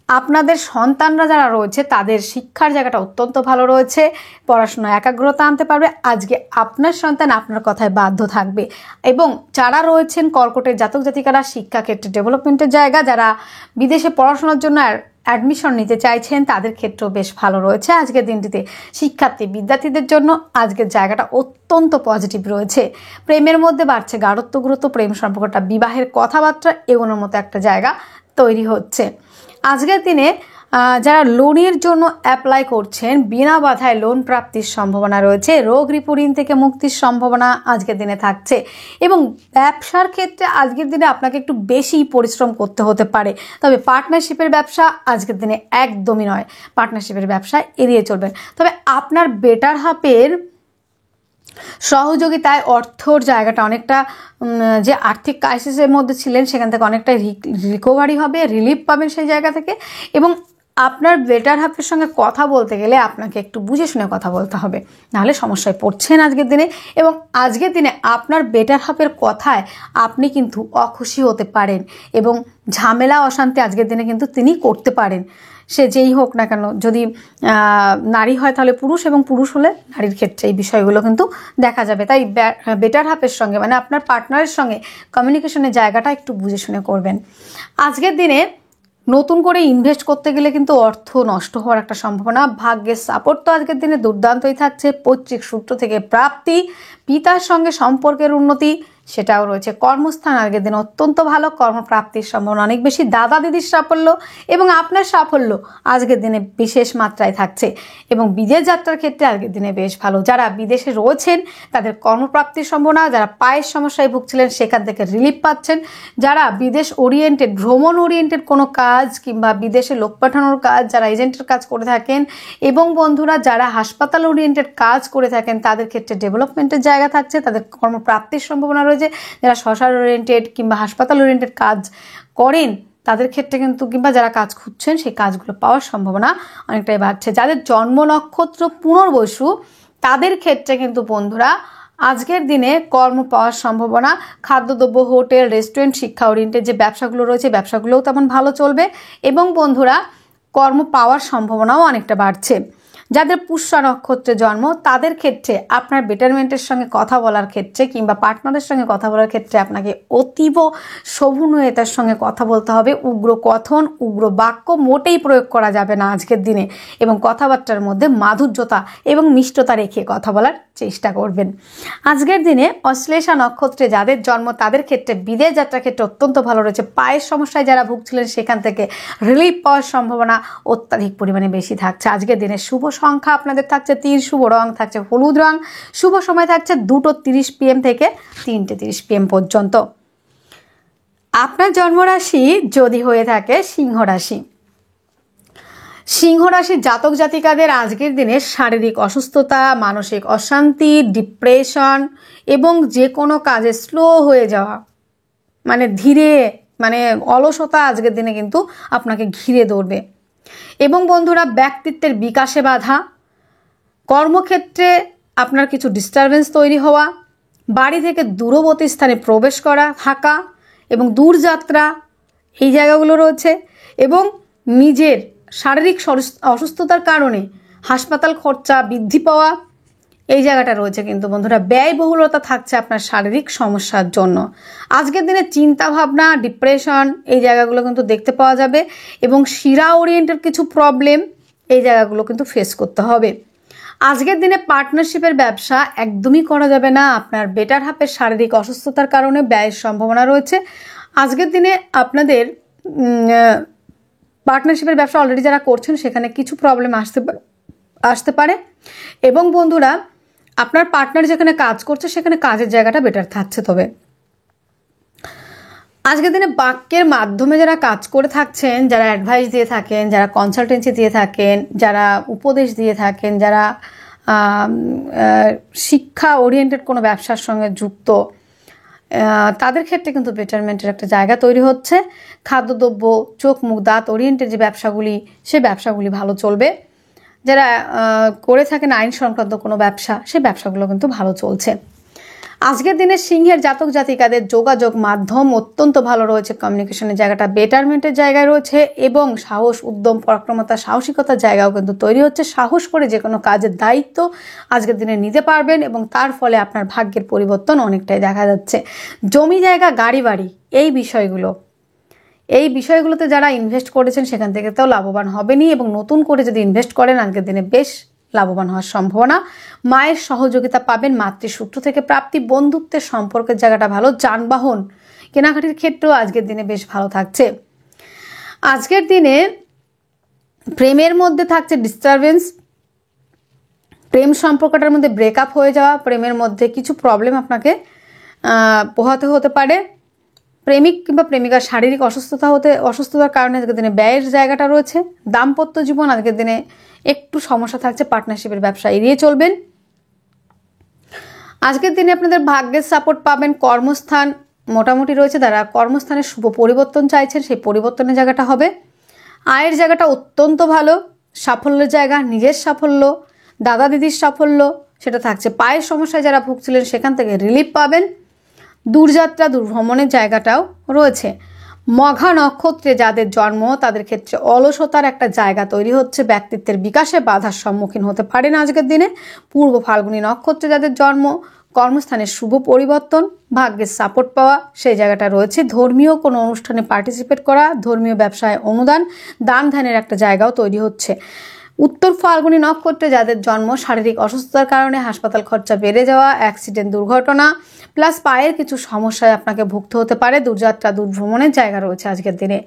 আপনাদের সন্তানরা যারা রয়েছে তাদের শিক্ষার জায়গাটা অত্যন্ত ভালো রয়েছে, পড়াশোনায় একাগ্রতা আনতে পারবে। আজকে আপনার সন্তান আপনার কথায় বাধ্য থাকবে এবং যারা রয়েছেন কর্কটের জাতক জাতিকারা শিক্ষাক্ষেত্রে ডেভেলপমেন্টের জায়গা, যারা বিদেশে পড়াশোনার জন্য অ্যাডমিশন নিতে চাইছেন তাদের ক্ষেত্রেও বেশ ভালো রয়েছে আজকের দিনটিতে। শিক্ষার্থী বিদ্যার্থীদের জন্য আজকের জায়গাটা অত্যন্ত পজিটিভ রয়েছে। প্রেমের মধ্যে বাড়ছে গাঢ়ত্ব, গুরুত্ব, প্রেম সম্পর্কটা বিবাহের কথাবার্তা এগোনোর মতো একটা জায়গা তৈরি হচ্ছে। আজকের দিনে যারা লোনের জন্য অ্যাপ্লাই করছেন বিনা বাধায় লোন প্রাপ্তির সম্ভাবনা রয়েছে। রোগ ঋণ থেকে মুক্তির সম্ভাবনা আজকের দিনে থাকছে এবং ব্যবসার ক্ষেত্রে আজকের দিনে আপনাকে একটু বেশি পরিশ্রম করতে হতে পারে। তবে পার্টনারশিপের ব্যবসা আজকের দিনে একদমই নয়, পার্টনারশিপের ব্যবসা এড়িয়ে চলবেন। তবে আপনার বেটার হাফের সহযোগিতায় অর্থর জায়গাটা অনেকটা, যে আর্থিক ক্রাইসিসের মধ্যে ছিলেন সেখান থেকে অনেকটা রিকভারি হবে, রিলিফ পাবেন সেই জায়গা থেকে। এবং আপনার বেটার হাফের সঙ্গে কথা বলতে গেলে আপনাকে একটু বুঝে শুনে কথা বলতে হবে, নাহলে সমস্যায় পড়ছেন আজকের দিনে। এবং আজকের দিনে আপনার বেটার হাফের কথায় আপনি কিন্তু অখুশি হতে পারেন এবং ঝামেলা অশান্তি আজকের দিনে কিন্তু তিনি করতে পারেন, সে যেই হোক না কেন। যদি নারী হয় তাহলে পুরুষ এবং পুরুষ হলে নারীর ক্ষেত্রে এই বিষয়গুলো কিন্তু দেখা যাবে। তাই বেটার হাফের সঙ্গে মানে আপনার পার্টনারের সঙ্গে কমিউনিকেশনের জায়গাটা একটু বুঝে শুনে করবেন। আজকের দিনে নতুন করে ইনভেস্ট করতে গেলে কিন্তু অর্থ নষ্ট হওয়ার একটা সম্ভাবনা। ভাগ্যের সাপোর্ট তো আজকের দিনে দুর্দান্তই থাকছে। পৈতৃক সূত্র থেকে প্রাপ্তি, পিতার সঙ্গে সম্পর্কের উন্নতি সেটাও রয়েছে। কর্মস্থান আজকের দিনে অত্যন্ত ভালো, কর্মপ্রাপ্তির সম্ভাবনা অনেক বেশি। দাদা দিদির সাফল্য এবং আপনার সাফল্য আজকের দিনে বিশেষ মাত্রায় থাকছে এবং বিদেশ যাত্রার ক্ষেত্রে আজকের দিনে বেশ ভালো। যারা বিদেশে রয়েছেন তাদের কর্মপ্রাপ্তির সম্ভাবনা, যারা পায়ের সমস্যায় ভুগছিলেন সেখান থেকে রিলিফ পাচ্ছেন, যারা বিদেশ ওরিয়েন্টেড, ভ্রমণ ওরিয়েন্টেড কোনো কাজ কিংবা বিদেশে লোক পাঠানোর কাজ, যারা এজেন্টের কাজ করে থাকেন এবং বন্ধুরা যারা হাসপাতাল ওরিয়েন্টেড কাজ করে থাকেন তাদের ক্ষেত্রে ডেভেলপমেন্টের জায়গা থাকছে, তাদের কর্মপ্রাপ্তির সম্ভাবনা রয়েছে। যারা সোশ্যাল ওরিয়েন্টেড কিংবা হাসপাতাল ওরিয়েন্টেড কাজ করেন তাদের ক্ষেত্রে কিন্তু, কিংবা যারা কাজ খুঁজছেন সেই কাজগুলো পাওয়ার সম্ভাবনা অনেকটাই বাড়ছে। যাদের জন্ম নক্ষত্র পুনর্বসু তাদের ক্ষেত্রে কিন্তু বন্ধুরা আজকের দিনে কর্ম পাওয়ার সম্ভাবনা। খাদ্যদ্রব্য, হোটেল, রেস্টুরেন্ট, শিক্ষা ওরিয়েন্টেড যে ব্যবসাগুলো রয়েছে ব্যবসাগুলোও তেমন ভালো চলবে এবং বন্ধুরা কর্ম পাওয়ার সম্ভাবনাও অনেকটা বাড়ছে। যাদের পুষ্যা নক্ষত্রে জন্ম তাদের ক্ষেত্রে আপনার বেটারমেন্টের সঙ্গে কথা বলার ক্ষেত্রে কিংবা পার্টনারের সঙ্গে কথা বলার ক্ষেত্রে আপনাকে অতীব শোভনীয়তার সঙ্গে কথা বলতে হবে। উগ্র কথন, উগ্র বাক্য মোটেই প্রয়োগ করা যাবে না আজকের দিনে এবং কথাবার্তার মধ্যে মাধুর্যতা এবং মিষ্টতা রেখে কথা বলার চেষ্টা করবেন। আজকের দিনে অশ্লেষা নক্ষত্রে যাদের জন্ম তাদের ক্ষেত্রে বিদেশ যাত্রার ক্ষেত্রে অত্যন্ত ভালো রয়েছে। পায়ের সমস্যায় যারা ভুগছিলেন সেখান থেকে রিলিফ পাওয়ার সম্ভাবনা অত্যাধিক পরিমাণে বেশি থাকছে। আজকের দিনে শুভ সংখ্যা আপনাদের থাকছে 3, শুভ রং থাকছে হলুদ রং, শুভ সময় থাকছে 2:30 PM থেকে 3:30 PM পর্যন্ত। আপনার জন্মরাশি যদি হয়ে থাকে সিংহ রাশি, সিংহ রাশির জাতক জাতিকাদের আজকের দিনে শারীরিক অসুস্থতা, মানসিক অশান্তি, ডিপ্রেশন এবং যে কোনো কাজে স্লো হয়ে যাওয়া, ধীরে অলসতা আজকের দিনে কিন্তু আপনাকে ঘিরে ধরবে। এবং বন্ধুরা, ব্যক্তিত্বের বিকাশে বাধা, কর্মক্ষেত্রে আপনার কিছু ডিস্টারবেন্স তৈরি হওয়া, বাড়ি থেকে দূরবর্তী স্থানে প্রবেশ করা, থাকা এবং দূরযাত্রা, এই জায়গাগুলো রয়েছে। এবং নিজের শারীরিক অসুস্থতার কারণে হাসপাতাল খরচা বৃদ্ধি পাওয়া, এই জায়গাটা রয়েছে। কিন্তু বন্ধুরা, ব্যয়বহুলতা থাকছে আপনার শারীরিক সমস্যার জন্য। আজকের দিনে চিন্তাভাবনা, ডিপ্রেশন, এই জায়গাগুলো কিন্তু দেখতে পাওয়া যাবে। এবং শিরা ওরিয়েন্টেড কিছু প্রবলেম, এই জায়গাগুলো কিন্তু ফেস করতে হবে। আজকের দিনে পার্টনারশিপের ব্যবসা একদমই করা যাবে না। আপনার বেটার হাফের শারীরিক অসুস্থতার কারণে ব্যয়ের সম্ভাবনা রয়েছে। আজকের দিনে আপনাদের পার্টনারশিপের ব্যবসা অলরেডি যারা করছেন সেখানে কিছু প্রবলেম আসতে পারে। এবং বন্ধুরা, আপনার পার্টনার যেখানে কাজ করছে সেখানে কাজের জায়গাটা বেটার থাকছে। তবে আজকের দিনে বাক্যের মাধ্যমে যারা কাজ করে থাকছেন, যারা অ্যাডভাইস দিয়ে থাকেন, যারা কনসালটেন্সি দিয়ে থাকেন, যারা উপদেশ দিয়ে থাকেন, যারা শিক্ষা ওরিয়েন্টেড কোনো ব্যবসার সঙ্গে যুক্ত, তাদের ক্ষেত্রে কিন্তু বেটারমেন্টের একটা জায়গা তৈরি হচ্ছে। খাদ্যদ্রব্য, চোখ মুখ দাঁত ওরিয়েন্টেড যে ব্যবসাগুলি, সে ব্যবসাগুলি ভালো চলবে। যারা করে থাকেন আইন সংক্রান্ত কোনো ব্যবসা, সে ব্যবসাগুলো কিন্তু ভালো চলছে। আজকের দিনে সিংহের জাতক জাতিকাদের যোগাযোগ মাধ্যম অত্যন্ত ভালো রয়েছে। কমিউনিকেশনের জায়গাটা বেটারমেন্টের জায়গায় রয়েছে এবং সাহস, উদ্যম, পরাক্রমতা, সাহসিকতার জায়গাও কিন্তু তৈরি হচ্ছে। সাহস করে যে কোনো কাজের দায়িত্ব আজকের দিনে নিতে পারবেন এবং তার ফলে আপনার ভাগ্যের পরিবর্তন অনেকটাই দেখা যাচ্ছে। জমি জায়গা, গাড়ি বাড়ি, এই বিষয়গুলোতে যারা ইনভেস্ট করেছেন সেখান থেকে তো লাভবান হবেনই। এবং নতুন করে যদি ইনভেস্ট করেন আজকের দিনে বেশ লাভবান হওয়ার সম্ভাবনা। মায়ের সহযোগিতা পাবেন, মাতৃসূত্র থেকে প্রাপ্তি, বন্ধুত্বের সম্পর্কের জায়গাটা ভালো। যানবাহন কেনাকাটির ক্ষেত্রেও আজকের দিনে বেশ ভালো থাকছে। আজকের দিনে প্রেমের মধ্যে থাকছে ডিস্টারবেন্স, প্রেম সম্পর্কটার মধ্যে ব্রেকআপ হয়ে যাওয়া, প্রেমের মধ্যে কিছু প্রবলেম আপনাকে পোহাতে হতে পারে। প্রেমিক কিংবা প্রেমিকার শারীরিক অসুস্থতার কারণে আজকের দিনে ব্যয়ের জায়গাটা রয়েছে। দাম্পত্য জীবন আজকের দিনে একটু সমস্যা থাকছে, পার্টনারশিপের ব্যবসা এড়িয়ে চলবেন। আজকের দিনে আপনাদের ভাগ্যের সাপোর্ট পাবেন। কর্মস্থান মোটামুটি রয়েছে, যারা কর্মস্থানের শুভ পরিবর্তন চাইছেন সেই পরিবর্তনের জায়গাটা হবে। আয়ের জায়গাটা অত্যন্ত ভালো। সাফল্যের জায়গা, নিজের সাফল্য, দাদা দিদির সাফল্য সেটা থাকছে। পায়ের সমস্যায় যারা ভুগছিলেন সেখান থেকে রিলিফ পাবেন। দূরযাত্রা, দূরভ্রমণের জায়গাটাও রয়েছে। মঘা নক্ষত্রে যাদের জন্ম তাদের ক্ষেত্রে অলসতার একটা জায়গা তৈরি হচ্ছে। ব্যক্তিত্বের বিকাশে বাধার সম্মুখীন হতে পারেন আজকের দিনে। পূর্ব ফাল্গুনী নক্ষত্রে যাদের জন্ম, কর্মস্থানের শুভ পরিবর্তন, ভাগ্যের সাপোর্ট পাওয়া, সেই জায়গাটা রয়েছে। ধর্মীয় কোনো অনুষ্ঠানে পার্টিসিপেট করা, ধর্মীয় ব্যবসায় অনুদান, দান ধ্যানের একটা জায়গাও তৈরি হচ্ছে। উত্তর ফাল্গুনী নক্ষত্রে যাদের জন্ম, শারীরিক অসুস্থতার কারণে হাসপাতাল খরচা বেড়ে যাওয়া, অ্যাক্সিডেন্ট, দুর্ঘটনা প্লাস পায়ের কিছু সমস্যায় আপনাকে ভুগতে হতে পারে। দূরযাত্রা, দূরভ্রমণের জায়গা রয়েছে আজকের দিনে।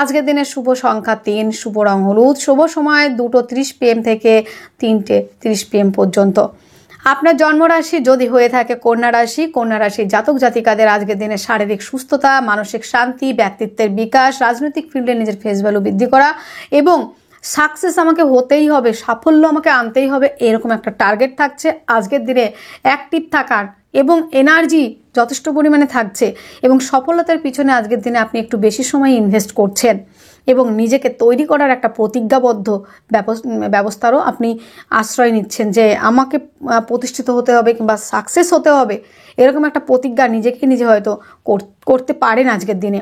আজকের দিনে শুভ সংখ্যা 3, শুভ রং হলুদ, শুভ সময় 2:30 PM থেকে 3:30 PM পর্যন্ত। আপনার জন্মরাশি যদি হয়ে থাকে কন্যা রাশি, কন্যা রাশির জাতক জাতিকাদের আজকের দিনে শারীরিক সুস্থতা, মানসিক শান্তি, ব্যক্তিত্বের বিকাশ, রাজনৈতিক ফিল্ডে নিজের ফেস ভ্যালু বৃদ্ধি করা এবং সাকসেস আমাকে হতেই হবে, সাফল্য আমাকে আনতেই হবে, এরকম একটা টার্গেট থাকছে। আজকের দিনে অ্যাক্টিভ থাকার এবং এনার্জি যথেষ্ট পরিমাণে থাকছে এবং সফলতার পিছনে আজকের দিনে আপনি একটু বেশি সময় ইনভেস্ট করছেন এবং নিজেকে তৈরি করার একটা প্রতিজ্ঞাবদ্ধ ব্যবস্থারও আপনি আশ্রয় নিচ্ছেন যে আমাকে প্রতিষ্ঠিত হতে হবে কিংবা সাকসেস হতে হবে, এরকম একটা প্রতিজ্ঞা নিজেকে নিজে হয়তো করতে পারেন আজকের দিনে।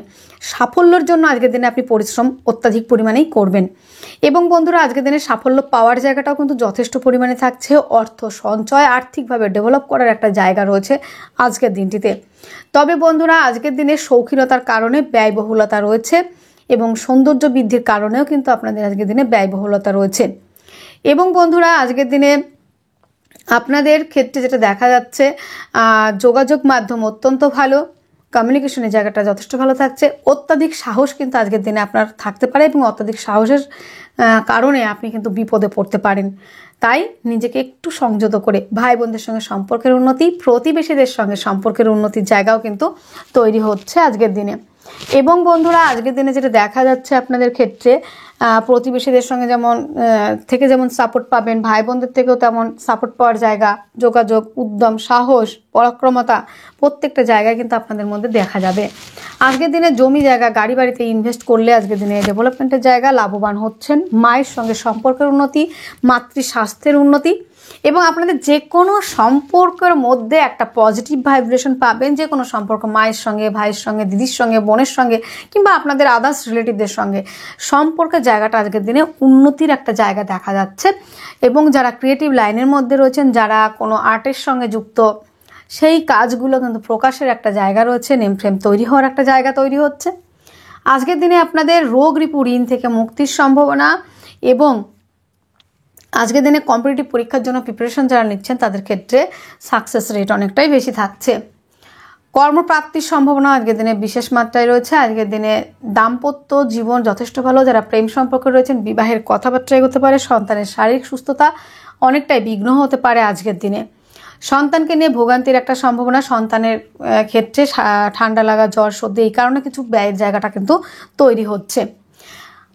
সাফল্যের জন্য আজকের দিনে আপনি পরিশ্রম অত্যাধিক পরিমাণেই করবেন। এবং বন্ধুরা, আজকের দিনে সাফল্য পাওয়ার জায়গাটাও কিন্তু যথেষ্ট পরিমাণে থাকছে। অর্থ সঞ্চয়, আর্থিকভাবে ডেভেলপ করার একটা জায়গা রয়েছে আজকের দিনটিতে। তবে বন্ধুরা, আজকের দিনে শৌখিনতার কারণে ব্যয়বহুলতা রয়েছে এবং সৌন্দর্য বৃদ্ধির কারণেও কিন্তু আপনাদের আজকের দিনে ব্যয়বহুলতা রয়েছে। এবং বন্ধুরা, আজকের দিনে আপনাদের ক্ষেত্রে যেটা দেখা যাচ্ছে, যোগাযোগ মাধ্যম অত্যন্ত ভালো, কমিউনিকেশনের জায়গাটা যথেষ্ট ভালো থাকছে। অত্যাধিক সাহস কিন্তু আজকের দিনে আপনার থাকতে পারে এবং অত্যাধিক সাহসের কারণে আপনি কিন্তু বিপদে পড়তে পারেন। তাই নিজেকে একটু সংযত করে ভাই বোনদের সঙ্গে সম্পর্কের উন্নতি, প্রতিবেশীদের সঙ্গে সম্পর্কের উন্নতির জায়গাও কিন্তু তৈরি হচ্ছে আজকের দিনে। এবং বন্ধুরা আজকের দিনে যেটা দেখা যাচ্ছে আপনাদের ক্ষেত্রে প্রতিবেশীদের সঙ্গে যেমন সাপোর্ট পাবেন, ভাই বোনদের থেকেও তেমন সাপোর্ট পাওয়ার জায়গা, যোগাযোগ, উদ্যম, সাহস, পরাক্রমতা প্রত্যেকটা জায়গায় কিন্তু আপনাদের মধ্যে দেখা যাবে। আজকের দিনে জমি জায়গা, গাড়ি বাড়িতে ইনভেস্ট করলে আজকের দিনে ডেভেলপমেন্টের জায়গা, লাভবান হচ্ছেন, মায়ের সঙ্গে সম্পর্কের উন্নতি, মাতৃ স্বাস্থ্যের উন্নতি এবং আপনাদের যে কোনো সম্পর্কের মধ্যে একটা পজিটিভ ভাইব্রেশন পাবেন। যে কোনো সম্পর্ক, মায়ের সঙ্গে, ভাইয়ের সঙ্গে, দিদির সঙ্গে, বোনের সঙ্গে কিংবা আপনাদের আদার্স রিলেটিভদের সঙ্গে সম্পর্কের জায়গাটা আজকের দিনে উন্নতির একটা জায়গা দেখা যাচ্ছে। এবং যারা ক্রিয়েটিভ লাইনের মধ্যে রয়েছেন, যারা কোনো আর্টের সঙ্গে যুক্ত, সেই কাজগুলো কিন্তু প্রকাশের একটা জায়গা রয়েছে, নেম ফ্রেম তৈরি হওয়ার একটা জায়গা তৈরি হচ্ছে। আজকের দিনে আপনাদের রোগ রিপু ঋণ থেকে মুক্তির সম্ভাবনা এবং আজকের দিনে কম্পিটিটিভ পরীক্ষার জন্য প্রিপারেশন যারা নিচ্ছেন তাদের ক্ষেত্রে সাকসেস রেট অনেকটাই বেশি থাকছে। কর্মপ্রাপ্তির সম্ভাবনা আজকের দিনে বিশেষ মাত্রায় রয়েছে। আজকের দিনে দাম্পত্য জীবন যথেষ্ট ভালো। যারা প্রেম সম্পর্কে রয়েছেন, বিবাহের কথাবার্তা এগোতে পারে। সন্তানের শারীরিক সুস্থতা অনেকটাই বিঘ্ন হতে পারে আজকের দিনে। সন্তানকে নিয়ে ভোগান্তির একটা সম্ভাবনা, সন্তানের ক্ষেত্রে ঠান্ডা লাগা, জ্বর, সর্দি, এই কারণে কিছু ব্যয়ের জায়গাটা কিন্তু তৈরি হচ্ছে।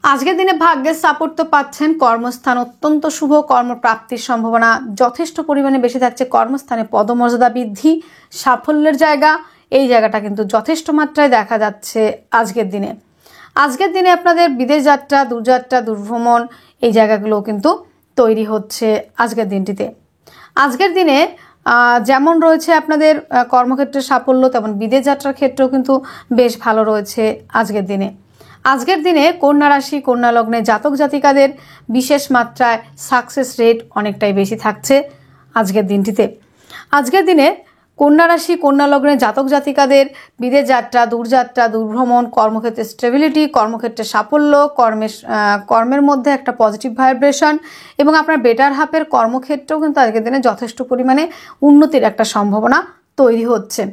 আজকের দিনে ভাগ্যের সাপোর্ট তো পাচ্ছেন। কর্মস্থান অত্যন্ত শুভ, কর্মপ্রাপ্তির সম্ভাবনা যথেষ্ট পরিমাণে বেশি থাকছে। কর্মস্থানে পদমর্যাদা বৃদ্ধি, সাফল্যের জায়গা, এই জায়গাটা কিন্তু যথেষ্ট মাত্রায় দেখা যাচ্ছে আজকের দিনে। আজকের দিনে আপনাদের বিদেশ যাত্রা, দূরযাত্রা, দূরভ্রমণ, এই জায়গাগুলোও কিন্তু তৈরি হচ্ছে আজকের দিনটিতে। আজকের দিনে যেমন রয়েছে আপনাদের কর্মক্ষেত্রে সাফল্য, তেমন বিদেশ যাত্রার ক্ষেত্রেও কিন্তু বেশ ভালো রয়েছে আজকের দিনে। আজকের দিনে কন্যা রাশি, কন্যা লগ্নে জাতক জাতিকাদের বিশেষ মাত্রায় সাকসেস রেট অনেকটাই বেশি থাকছে আজকের দিনটিতে। আজকের দিনে কন্যা রাশি, কন্যা লগ্নে জাতক জাতিকাদের বিদেশ যাত্রা, দূরযাত্রা, দূরভ্রমণ, কর্মক্ষেত্রে স্টেবিলিটি, কর্মক্ষেত্রে সাফল্য, কর্মের মধ্যে একটা পজিটিভ ভাইব্রেশন এবং আপনার বেটার হাফের কর্মক্ষেত্রেও কিন্তু আজকের দিনে যথেষ্ট পরিমাণে উন্নতির একটা সম্ভাবনা তৈরি হচ্ছে।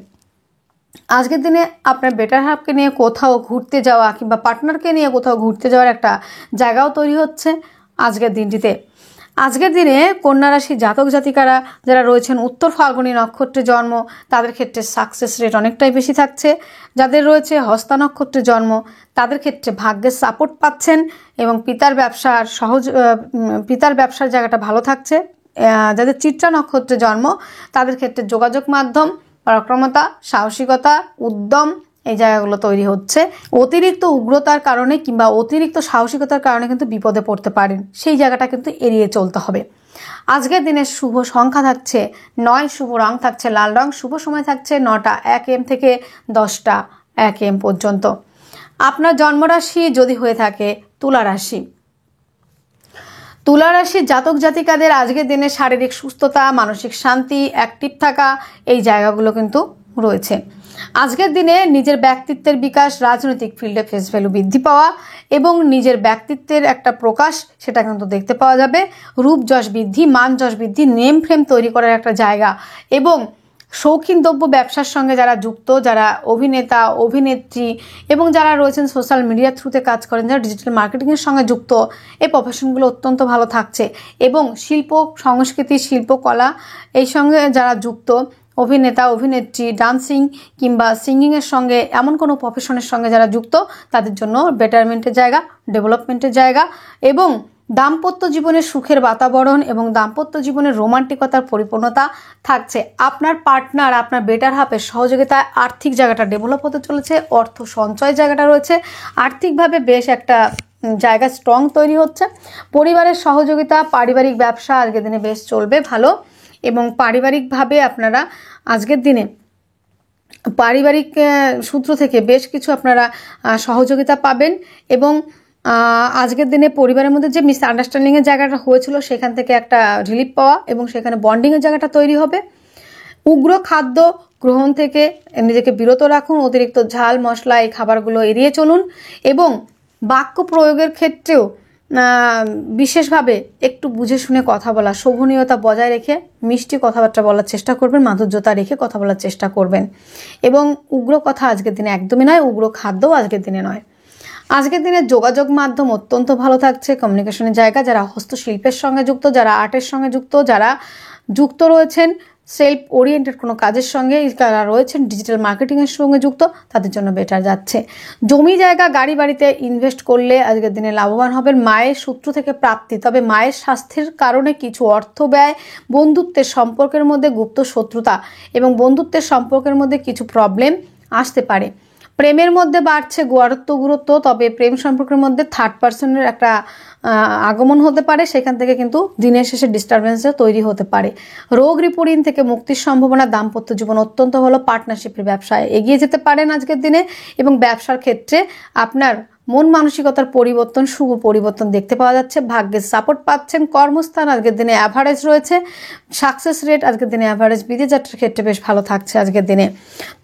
আজকের দিনে আপনার বেটার হাফকে নিয়ে কোথাও ঘুরতে যাওয়া কিংবা পার্টনারকে নিয়ে কোথাও ঘুরতে যাওয়ার একটা জায়গাও তৈরি হচ্ছে আজকের দিনটিতে। আজকের দিনে কন্যা রাশি জাতক জাতিকারা যারা রয়েছেন উত্তর ফাল্গুনী নক্ষত্রে জন্ম, তাদের ক্ষেত্রে সাকসেস রেট অনেকটাই বেশি থাকছে। যাদের রয়েছে হস্তা নক্ষত্রে জন্ম, তাদের ক্ষেত্রে ভাগ্যের সাপোর্ট পাচ্ছেন এবং পিতার ব্যবসার জায়গাটা ভালো থাকছে। যাদের চিত্রা নক্ষত্রে জন্ম, তাদের ক্ষেত্রে যোগাযোগ মাধ্যম, পরাক্রমতা, সাহসিকতা, উদ্যম, এই জায়গাগুলো তৈরি হচ্ছে। অতিরিক্ত উগ্রতার কারণে কিংবা অতিরিক্ত সাহসিকতার কারণে কিন্তু বিপদে পড়তে পারেন, সেই জায়গাটা কিন্তু এড়িয়ে চলতে হবে। আজকের দিনের শুভ সংখ্যা থাকছে 9, শুভ রং থাকছে লাল রং, শুভ সময় থাকছে 9টা 1 AM থেকে 10টা 1 AM পর্যন্ত। আপনার জন্মরাশি যদি হয়ে থাকে তুলা রাশি, তুলা রাশির জাতক জাতিকাদের আজকের দিনে শারীরিক সুস্থতা, মানসিক শান্তি, অ্যাক্টিভ থাকা, এই জায়গাগুলো কিন্তু রয়েছে। আজকের দিনে নিজের ব্যক্তিত্বের বিকাশ, রাজনৈতিক ফিল্ডে ফেস ভ্যালু বৃদ্ধি পাওয়া এবং নিজের ব্যক্তিত্বের একটা প্রকাশ, সেটা কিন্তু দেখতে পাওয়া যাবে। রূপ যশ বৃদ্ধি, মান যশ বৃদ্ধি, নেম ফ্রেম তৈরি করার একটা জায়গা এবং শৌখিন দ্রব্য ব্যবসার সঙ্গে যারা যুক্ত, যারা অভিনেতা, অভিনেত্রী এবং যারা রয়েছেন সোশ্যাল মিডিয়ার থ্রুতে কাজ করেন, যারা ডিজিটাল মার্কেটিংয়ের সঙ্গে যুক্ত, এই প্রফেশনগুলো অত্যন্ত ভালো থাকছে। এবং শিল্প সংস্কৃতি, শিল্পকলা, এই সঙ্গে যারা যুক্ত, অভিনেতা, অভিনেত্রী, ডান্সিং কিংবা সিঙ্গিংয়ের সঙ্গে, এমন কোনো প্রফেশনের সঙ্গে যারা যুক্ত, তাদের জন্য বেটারমেন্টের জায়গা, ডেভেলপমেন্টের জায়গা এবং দাম্পত্য জীবনের সুখের বাতাবরণ এবং দাম্পত্য জীবনের রোমান্টিকতার পরিপূর্ণতা থাকছে। আপনার পার্টনার, আপনার বেটার হাফের সহযোগিতায় আর্থিক জায়গাটা ডেভেলপ হতে চলেছে, অর্থ সঞ্চয় জায়গাটা রয়েছে, আর্থিকভাবে বেশ একটা জায়গা স্ট্রং তৈরি হচ্ছে। পরিবারের সহযোগিতা, পারিবারিক ব্যবসা আজকের দিনে বেশ চলবে ভালো এবং পারিবারিকভাবে আপনারা আজকের দিনে পারিবারিক সূত্র থেকে বেশ কিছু আপনারা সহযোগিতা পাবেন এবং আজকের দিনে পরিবারের মধ্যে যে মিসআন্ডারস্ট্যান্ডিংয়ের জায়গাটা হয়েছিল সেখান থেকে একটা রিলিফ পাওয়া এবং সেখানে বন্ডিংয়ের জায়গাটা তৈরি হবে। উগ্র খাদ্য গ্রহণ থেকে নিজেকে বিরত রাখুন, অতিরিক্ত ঝাল মশলা এই খাবারগুলো এড়িয়ে চলুন এবং বাক্য প্রয়োগের ক্ষেত্রেও বিশেষভাবে একটু বুঝে শুনে কথা বলা, শোভনীয়তা বজায় রেখে মিষ্টি কথাবার্তা বলার চেষ্টা করবেন, মাধুর্যতা রেখে কথা বলার চেষ্টা করবেন এবং উগ্র কথা আজকের দিনে একদমই নয়, উগ্র খাদ্যও আজকের দিনে নয়। আজকের দিনে যোগাযোগ মাধ্যম অত্যন্ত ভালো থাকছে, কমিউনিকেশনের জায়গা, যারা হস্তশিল্পের সঙ্গে যুক্ত, যারা আর্টের সঙ্গে যুক্ত, যারা যুক্ত রয়েছেন, সেলফ ওরিয়েন্টেড কোনো কাজের সঙ্গে যারা রয়েছেন ডিজিটাল মার্কেটিংয়ের সঙ্গে যুক্ত তাদের জন্য বেটার যাচ্ছে। জমি জায়গা গাড়ি বাড়িতে ইনভেস্ট করলে আজকের দিনে লাভবান হবেন। মায়ের সূত্র থেকে প্রাপ্তি, তবে মায়ের স্বাস্থ্যের কারণে কিছু অর্থ ব্যয়, বন্ধুত্বের সম্পর্কের মধ্যে গুপ্ত শত্রুতা এবং বন্ধুত্বের সম্পর্কের মধ্যে কিছু প্রবলেম আসতে পারে। প্রেমের মধ্যে বাড়ছে গুরুত্ব, তবে প্রেম সম্পর্কের মধ্যে থার্ড পার্সনের একটা আগমন হতে পারে, সেখান থেকে কিন্তু দিনের শেষে ডিস্টারবেন্সও তৈরি হতে পারে। রোগ রিপোর্টিং থেকে মুক্তির সম্ভাবনা, দাম্পত্য জীবন অত্যন্ত ভালো, পার্টনারশিপের ব্যবসায় এগিয়ে যেতে পারেন আজকের দিনে এবং ব্যবসার ক্ষেত্রে আপনার মন মানসিকতার পরিবর্তন, শুভ পরিবর্তন দেখতে পাওয়া যাচ্ছে। ভাগ্যের সাপোর্ট পাচ্ছেন। কর্মস্থান আজকের দিনে অ্যাভারেজ রয়েছে। সাকসেস রেট আজকের দিনে অ্যাভারেজ। বিদেশ যাত্রার ক্ষেত্রে বেশ ভালো থাকছে আজকের দিনে।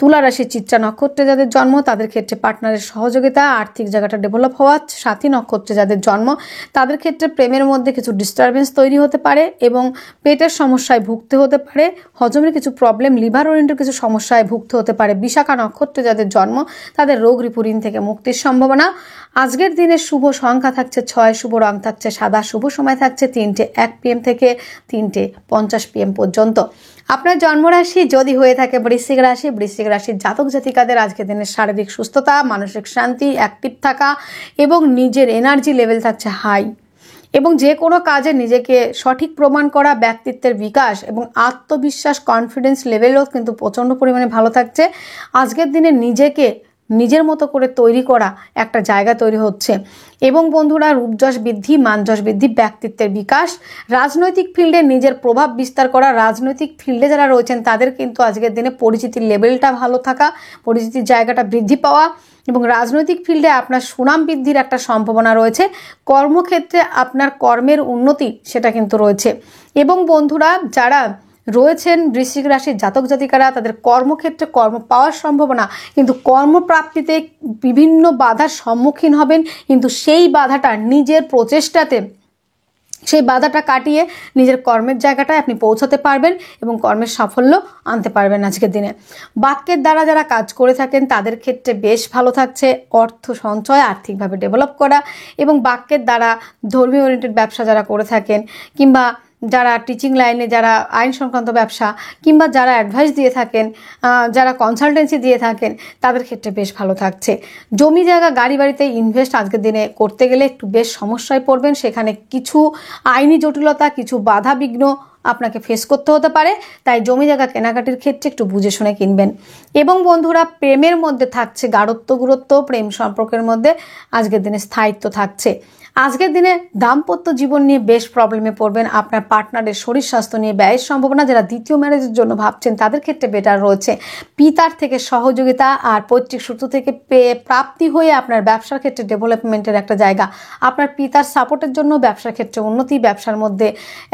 তুলা রাশি চিত্রা নক্ষত্রে যাদের জন্ম তাদের ক্ষেত্রে পার্টনারের সহযোগিতা, আর্থিক জায়গাটা ডেভেলপ হওয়া। সাথী নক্ষত্রে যাদের জন্ম তাদের ক্ষেত্রে প্রেমের মধ্যে কিছু ডিস্টারবেন্স তৈরি হতে পারে এবং পেটের সমস্যায় ভুগতে হতে পারে, হজমের কিছু প্রবলেম, লিভার ওরিয়েন্টেড কিছু সমস্যায় ভুগতে হতে পারে। বিশাখা নক্ষত্রে যাদের জন্ম তাদের রোগ রিপোর্টিং থেকে মুক্তির সম্ভাবনা। আজকের দিনের শুভ সংখ্যা থাকছে 6, শুভ রং থাকছে সাদা, শুভ সময় থাকছে 3:01 PM থেকে 3:50 PM পর্যন্ত। আপনার জন্মরাশি যদি হয়ে থাকে বৃশ্চিক রাশি, বৃশ্চিক রাশির জাতক জাতিকাদের আজকের দিনের শারীরিক সুস্থতা, মানসিক শান্তি, অ্যাক্টিভ থাকা এবং নিজের এনার্জি লেভেল থাকছে হাই এবং যে কোনো কাজে নিজেকে সঠিক প্রমাণ করা, ব্যক্তিত্বের বিকাশ এবং আত্মবিশ্বাস, কনফিডেন্স লেভেলও কিন্তু প্রচণ্ড পরিমাণে ভালো থাকছে। আজকের দিনে নিজেকে নিজের মতো করে তৈরি করা একটা জায়গা তৈরি হচ্ছে এবং বন্ধুরা রূপযশ বৃদ্ধি, মানযশ বৃদ্ধি, ব্যক্তিত্বের বিকাশ, রাজনৈতিক ফিল্ডে নিজের প্রভাব বিস্তার করা, রাজনৈতিক ফিল্ডে যারা রয়েছেন তাদের কিন্তু আজকের দিনে পরিচিতির লেভেলটা ভালো থাকা, পরিচিতির জায়গাটা বৃদ্ধি পাওয়া এবং রাজনৈতিক ফিল্ডে আপনার সুনাম বৃদ্ধির একটা সম্ভাবনা রয়েছে। কর্মক্ষেত্রে আপনার কর্মের উন্নতি সেটা কিন্তু রয়েছে এবং বন্ধুরা যারা রয়েছেন বৃশ্চিক রাশির জাতক জাতিকারা তাদের কর্মক্ষেত্রে কর্ম পাওয়ার সম্ভাবনা, কিন্তু কর্মপ্রাপ্তিতে বিভিন্ন বাধার সম্মুখীন হবেন, কিন্তু সেই বাধাটা নিজের প্রচেষ্টাতে সেই বাধাটা কাটিয়ে নিজের কর্মের জায়গাটায় আপনি পৌঁছাতে পারবেন এবং কর্মের সাফল্য আনতে পারবেন আজকের দিনে। বাক্যের দ্বারা যারা কাজ করে থাকেন তাদের ক্ষেত্রে বেশ ভালো থাকছে। অর্থ সঞ্চয়, আর্থিকভাবে ডেভেলপ করা এবং বাক্যের দ্বারা ধর্মীয় ওরিয়েন্টেড ব্যবসা যারা করে থাকেন কিংবা যারা টিচিং লাইনে, যারা আইন সংক্রান্ত ব্যবসা কিংবা যারা অ্যাডভাইস দিয়ে থাকেন, যারা কনসালটেন্সি দিয়ে থাকেন তাদের ক্ষেত্রে বেশ ভালো থাকছে। জমি জায়গা গাড়ি বাড়িতে ইনভেস্ট আজকের দিনে করতে গেলে একটু বেশ সমস্যায় পড়বেন, সেখানে কিছু আইনি জটিলতা, কিছু বাধা বিঘ্ন আপনাকে ফেস করতে হতে পারে, তাই জমি জায়গা কেনাকাটির ক্ষেত্রে একটু বুঝে শুনে কিনবেন। এবং বন্ধুরা প্রেমের মধ্যে থাকছে গাঢ়ত্ব গুরুত্ব, প্রেম সম্পর্কের মধ্যে আজকের দিনে স্থায়িত্ব থাকছে। আজকের দিনে দাম্পত্য জীবন নিয়ে বেশ প্রবলেমে পড়বেন। আপনার পার্টনারের শরীর স্বাস্থ্য নিয়ে ব্যয়ের সম্ভাবনা, যারা দ্বিতীয় ম্যারেজের জন্য ভাবছেন তাদের ক্ষেত্রে বেটার রয়েছে। পিতার থেকে সহযোগিতা আর পৈতৃক সূত্র থেকে প্রাপ্তি হয়ে আপনার ব্যবসার ক্ষেত্রে ডেভেলপমেন্টের একটা জায়গা, আপনার পিতার সাপোর্টের জন্য ব্যবসার ক্ষেত্রে উন্নতি, ব্যবসার মধ্যে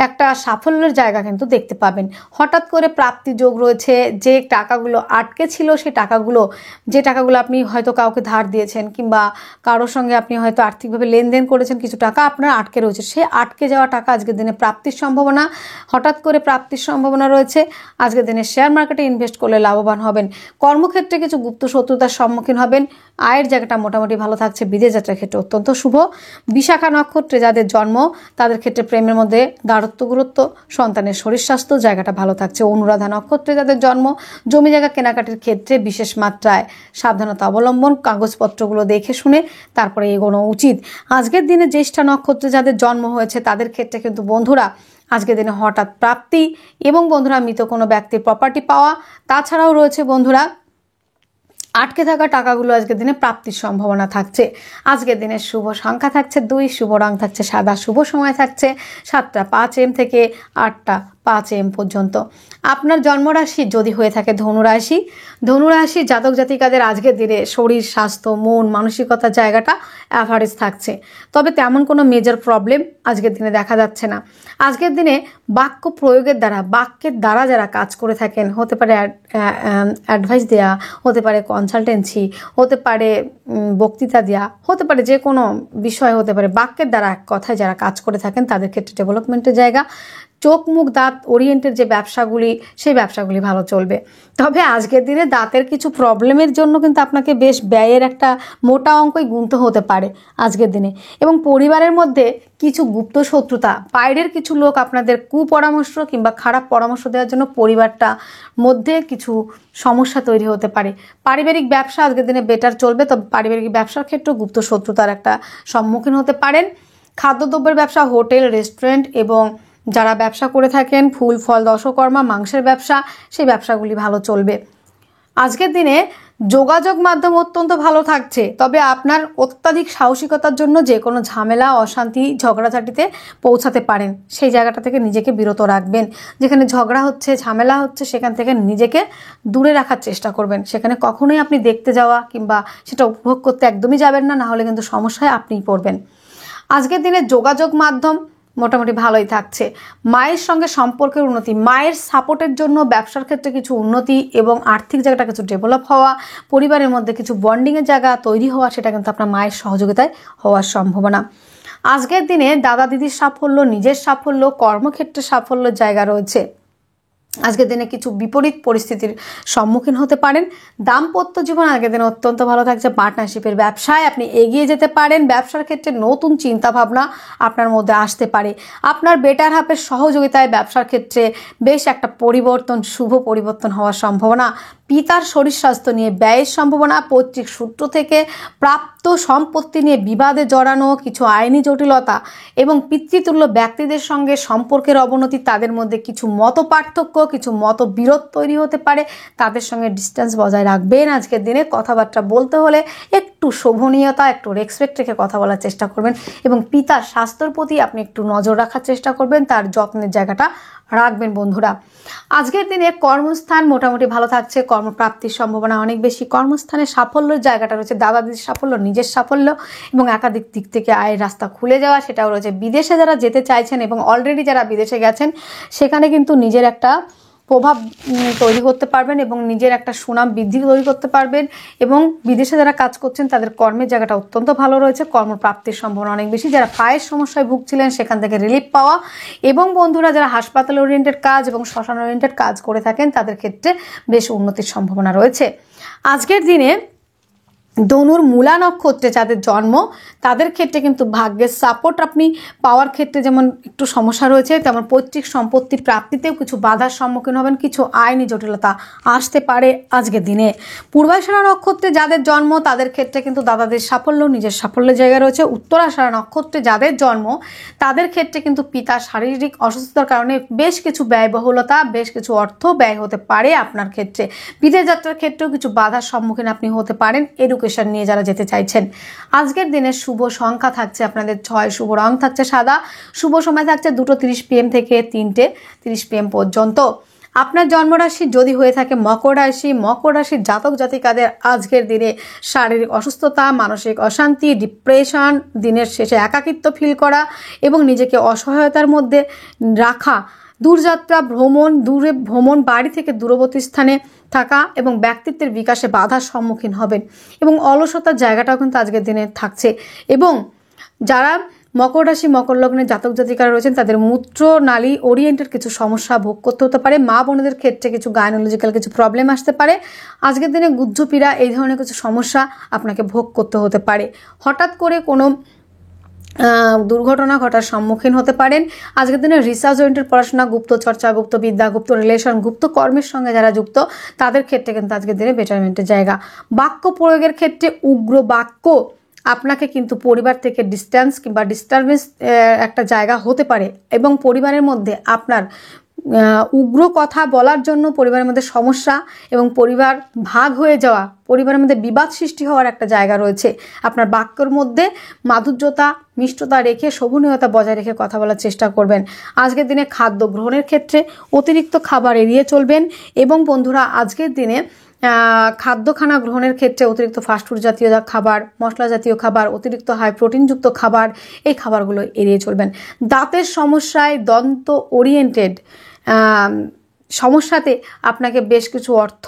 একটা সাফল্যের জায়গা কিন্তু দেখতে পাবেন। হঠাৎ করে প্রাপ্তি যোগ রয়েছে। যে টাকাগুলো আটকে ছিল সেই টাকাগুলো, যে টাকাগুলো আপনি হয়তো কাউকে ধার দিয়েছেন কিংবা কারোর সঙ্গে আপনি হয়তো আর্থিকভাবে লেনদেন করেছেন, কিছু টাকা আপনার আটকে রয়েছে, সে আটকে যাওয়া টাকা আজকের দিনে প্রাপ্তির সম্ভাবনা, হঠাৎ করে প্রাপ্তির সম্ভাবনা রয়েছে। আজকের দিনে শেয়ার মার্কেটে ইনভেস্ট করলে লাভবান হবেন। কর্মক্ষেত্রে কিছু গুপ্ত শত্রুতার সম্মুখীন হবেন। আয়ের জায়গাটা মোটামুটি ভালো থাকছে। বিদেশ যাত্রার ক্ষেত্রে অত্যন্ত শুভ। বিশাখা নক্ষত্রে যাদের জন্ম তাদের ক্ষেত্রে প্রেমের মধ্যে গাঢ়ত্ব গুরুত্ব, সন্তানের শরীর স্বাস্থ্য জায়গাটা ভালো থাকছে। অনুরাধা নক্ষত্রে যাদের জন্ম জমি জায়গা কেনাকাটির ক্ষেত্রে বিশেষ মাত্রায় সাবধানতা অবলম্বন, কাগজপত্রগুলো দেখে শুনে তারপরে এগোনো উচিত। আজকের দিনে জ্যেষ্ঠা নক্ষত্রে যাদের জন্ম হয়েছে তাদের ক্ষেত্রে কিন্তু বন্ধুরা আজকের দিনে হঠাৎ প্রাপ্তি এবং বন্ধুরা মৃত কোনো ব্যক্তির প্রপার্টি পাওয়া, তাছাড়াও রয়েছে বন্ধুরা আটকে থাকা টাকাগুলো আজকের দিনে প্রাপ্তির সম্ভাবনা থাকছে। আজকের দিনের শুভ সংখ্যা থাকছে 2, শুভ রং থাকছে সাদা, শুভ সময় থাকছে 7:05 AM থেকে 8:05 AM পর্যন্ত। আপনার জন্মরাশি যদি হয়ে থাকে ধনুরাশি, ধনুরাশি জাতক জাতিকাদের আজকের দিনে শরীর স্বাস্থ্য, মন মানসিকতার জায়গাটা অ্যাভারেজ থাকছে, তবে তেমন কোনো মেজর প্রবলেম আজকের দিনে দেখা যাচ্ছে না। আজকের দিনে বাক্য প্রয়োগের দ্বারা, বাক্যের দ্বারা যারা কাজ করে থাকেন, হতে পারে অ্যাডভাইস দেওয়া, হতে পারে কনসালটেন্সি, হতে পারে বক্তৃতা দেওয়া, হতে পারে যে কোনো বিষয় হতে পারে, বাক্যের দ্বারা এক কথায় যারা কাজ করে থাকেন তাদের ক্ষেত্রে ডেভেলপমেন্টের জায়গা, চোখ মুখ দাঁত ওরিয়েন্টেড যে ব্যবসাগুলি, সেই ব্যবসাগুলি ভালো চলবে। তবে আজকের দিনে দাঁতের কিছু প্রবলেমের জন্য কিন্তু আপনাকে বেশ ব্যয়ের একটা মোটা অঙ্কই গুনতে হতে পারে আজকের দিনে। এবং পরিবারের মধ্যে কিছু গুপ্ত শত্রুতা, বাইরের কিছু লোক আপনাদের কুপরামর্শ কিংবা খারাপ পরামর্শ দেওয়ার জন্য পরিবারটা মধ্যে কিছু সমস্যা তৈরি হতে পারে। পারিবারিক ব্যবসা আজকের দিনে বেটার চলবে, তবে পারিবারিক ব্যবসার ক্ষেত্রেও গুপ্ত শত্রুতার একটা সম্মুখীন হতে পারেন। খাদ্যদ্রব্যের ব্যবসা, হোটেল, রেস্টুরেন্ট এবং যারা ব্যবসা করে থাকেন ফুল ফল দশকর্মা, মাংসের ব্যবসা, সেই ব্যবসাগুলি ভালো চলবে। আজকের দিনে যোগাযোগ মাধ্যম অত্যন্ত ভালো থাকছে, তবে আপনার অত্যাধিক সাহসিকতার জন্য যে কোনো ঝামেলা, অশান্তি, ঝগড়াঝাটিতে পৌঁছাতে পারেন। সেই জায়গাটা থেকে নিজেকে বিরত রাখবেন। যেখানে ঝগড়া হচ্ছে, ঝামেলা হচ্ছে, সেখান থেকে নিজেকে দূরে রাখার চেষ্টা করবেন। সেখানে কখনোই আপনি দেখতে যাওয়া কিংবা সেটা উপভোগ করতে একদমই যাবেন না, নাহলে কিন্তু সমস্যায় আপনিই পড়বেন। আজকের দিনে যোগাযোগ মাধ্যম মোটামুটি ভালোই থাকছে। মায়ের সঙ্গে সম্পর্কের উন্নতি, মায়ের সাপোর্টের জন্য ব্যবসার ক্ষেত্রে কিছু উন্নতি এবং আর্থিক জায়গাটা কিছু ডেভেলপ হওয়া, পরিবারের মধ্যে কিছু বন্ডিংয়ের জায়গা তৈরি হওয়া, সেটা কিন্তু আপনার মায়ের সহযোগিতায় হওয়ার সম্ভাবনা। আজকের দিনে দাদা দিদির সাফল্য, নিজের সাফল্য, কর্মক্ষেত্রে সাফল্যের জায়গা রয়েছে। আজকের দিনে কিছু বিপরীত পরিস্থিতির সম্মুখীন হতে পারেন। দাম্পত্য জীবন আজকের দিনে অত্যন্ত ভালো থাকছে। পার্টনারশিপের ব্যবসায় আপনি এগিয়ে যেতে পারেন। ব্যবসার ক্ষেত্রে নতুন চিন্তাভাবনা আপনার মধ্যে আসতে পারে। আপনার বেটার হাফের সহযোগিতায় ব্যবসার ক্ষেত্রে বেশ একটা পরিবর্তন, শুভ পরিবর্তন হওয়ার সম্ভাবনা। পিতার শরীর স্বাস্থ্য নিয়ে ব্যয়ের সম্ভাবনা। পৈতৃক সূত্র থেকে প্রাপ্ত সম্পত্তি নিয়ে বিবাদে জড়ানো, কিছু আইনি জটিলতা এবং পিতৃতুল্য ব্যক্তিদের সঙ্গে সম্পর্কের অবনতি, তাদের মধ্যে কিছু মত পার্থক্য, কিছু মতবিরোধ তৈরি হতে পারে। তাদের সঙ্গে ডিস্টেন্স বজায় রাখবেন। আজকের দিনে কথাবার্তা বলতে হলে একটু শোভনীয়তা, একটু রেসপেক্ট রেখে কথা বলার চেষ্টা করবেন এবং পিতার স্বাস্থ্যের প্রতি আপনি একটু নজর রাখার চেষ্টা করবেন, তার যত্নের জায়গাটা রাখবেন বন্ধুরা। আজকের দিনে কর্মস্থান মোটামুটি ভালো থাকছে। কর্মপ্রাপ্তির সম্ভাবনা অনেক বেশি। কর্মস্থানে সাফল্যের জায়গাটা রয়েছে, দাদা দিদির সাফল্য, নিজের সাফল্য এবং একাধিক দিক থেকে আয়ের রাস্তা খুলে যাওয়া, সেটাও রয়েছে। বিদেশে যারা যেতে চাইছেন এবং অলরেডি যারা বিদেশে গেছেন, সেখানে কিন্তু নিজের একটা প্রভাব তৈরি করতে পারবেন এবং নিজের একটা সুনাম বৃদ্ধি তৈরি করতে পারবেন। এবং বিদেশে যারা কাজ করছেন তাদের কর্মের জায়গাটা অত্যন্ত ভালো রয়েছে। কর্মপ্রাপ্তির সম্ভাবনা অনেক বেশি। যারা পায়ের সমস্যায় ভুগছিলেন সেখান থেকে রিলিফ পাওয়া, এবং বন্ধুরা যারা হাসপাতাল ওরিয়েন্টেড কাজ এবং শ্মশান ওরিয়েন্টেড কাজ করে থাকেন তাদের ক্ষেত্রে বেশ উন্নতির সম্ভাবনা রয়েছে। আজকের দিনে ধনুর মূলা নক্ষত্রে যাদের জন্ম, তাদের ক্ষেত্রে কিন্তু ভাগ্যের সাপোর্ট আপনি পাওয়ার ক্ষেত্রে যেমন একটু সমস্যা রয়েছে, তেমন পৈতৃক সম্পত্তির প্রাপ্তিতেও কিছু বাধার সম্মুখীন হবেন। কিছু আইনি জটিলতা আসতে পারে আজকের দিনে। পূর্বাষাঢ়া নক্ষত্রে যাদের জন্ম, তাদের ক্ষেত্রে কিন্তু দাদাদের সাফল্য, নিজের সাফল্যের জায়গা রয়েছে। উত্তরাষাঢ়া নক্ষত্রে যাদের জন্ম, তাদের ক্ষেত্রে কিন্তু পিতার শারীরিক অসুস্থতার কারণে বেশ কিছু ব্যয়বহুলতা, বেশ কিছু অর্থ ব্যয় হতে পারে আপনার ক্ষেত্রে। বিদেশ যাত্রার ক্ষেত্রেও কিছু বাধার সম্মুখীন আপনি হতে পারেন এডুকেশন নিয়ে যারা যেতে চাইছেন। আজকের দিনের শুভ সংখ্যা থাকছে আপনাদের 6, শুভ রং থাকছে সাদা, শুভ সময় থাকছে 2:30 PM থেকে 3:30 PM পর্যন্ত। আপনার জন্মরাশি যদি হয়ে থাকে মকর রাশি, মকর রাশির জাতক জাতিকাদের আজকের দিনে শারীরিক অসুস্থতা, মানসিক অশান্তি, ডিপ্রেশন, দিনের শেষে একাকিত্ব ফিল করা এবং নিজেকে অসহায়তার মধ্যে রাখা, দূরযাত্রা, ভ্রমণ, বাড়ি থেকে দূরবর্তী স্থানে থাকা এবং ব্যক্তিত্বের বিকাশে বাধার সম্মুখীন হবেন এবং অলসতার জায়গাটাও কিন্তু আজকের দিনে থাকছে। এবং যারা মকর রাশি, মকর লগ্নের জাতক জাতিকারা রয়েছেন, তাদের মূত্র নালী ওরিয়েন্টেড কিছু সমস্যা ভোগ করতে হতে পারে। মা বোনেদের ক্ষেত্রে কিছু গাইনোলজিক্যাল কিছু প্রবলেম আসতে পারে। আজকের দিনে গুহ্যপীড়া, এই ধরনের কিছু সমস্যা আপনাকে ভোগ করতে হতে পারে। হঠাৎ করে কোনো দুর্ঘটনা ঘটার সম্মুখীন হতে পারেন। আজকের দিনে রিসার্চ ওরিয়েন্টেড পড়াশোনা, গুপ্ত চর্চা, গুপ্ত বিদ্যা, গুপ্ত রিলেশন, গুপ্ত কর্মের সঙ্গে যারা যুক্ত, তাদের ক্ষেত্রে কিন্তু আজকের দিনে বেটারমেন্টের জায়গা। বাক্য প্রয়োগের ক্ষেত্রে উগ্র বাক্য আপনাকে কিন্তু পরিবার থেকে ডিস্টেন্স কিংবা ডিস্টারবেন্স একটা জায়গা হতে পারে এবং পরিবারের মধ্যে আপনার উগ্র কথা বলার জন্য পরিবারের মধ্যে সমস্যা এবং পরিবার ভাগ হয়ে যাওয়া, পরিবারের মধ্যে বিবাদ সৃষ্টি হওয়ার একটা জায়গা রয়েছে। আপনার বাক্যের মধ্যে মাধুর্যতা, মিষ্টতা রেখে, শোভনীয়তা বজায় রেখে কথা বলার চেষ্টা করবেন। আজকের দিনে খাদ্য গ্রহণের ক্ষেত্রে অতিরিক্ত খাবার এড়িয়ে চলবেন এবং বন্ধুরা আজকের দিনে খাদ্যখানা গ্রহণের ক্ষেত্রে অতিরিক্ত ফাস্টফুড জাতীয় খাবার, মশলা জাতীয় খাবার, অতিরিক্ত হাই প্রোটিনযুক্ত খাবার, এই খাবারগুলো এড়িয়ে চলবেন। দাঁতের সমস্যায়, দন্ত ওরিয়েন্টেড সমস্যাতে আপনাকে বেশ কিছু অর্থ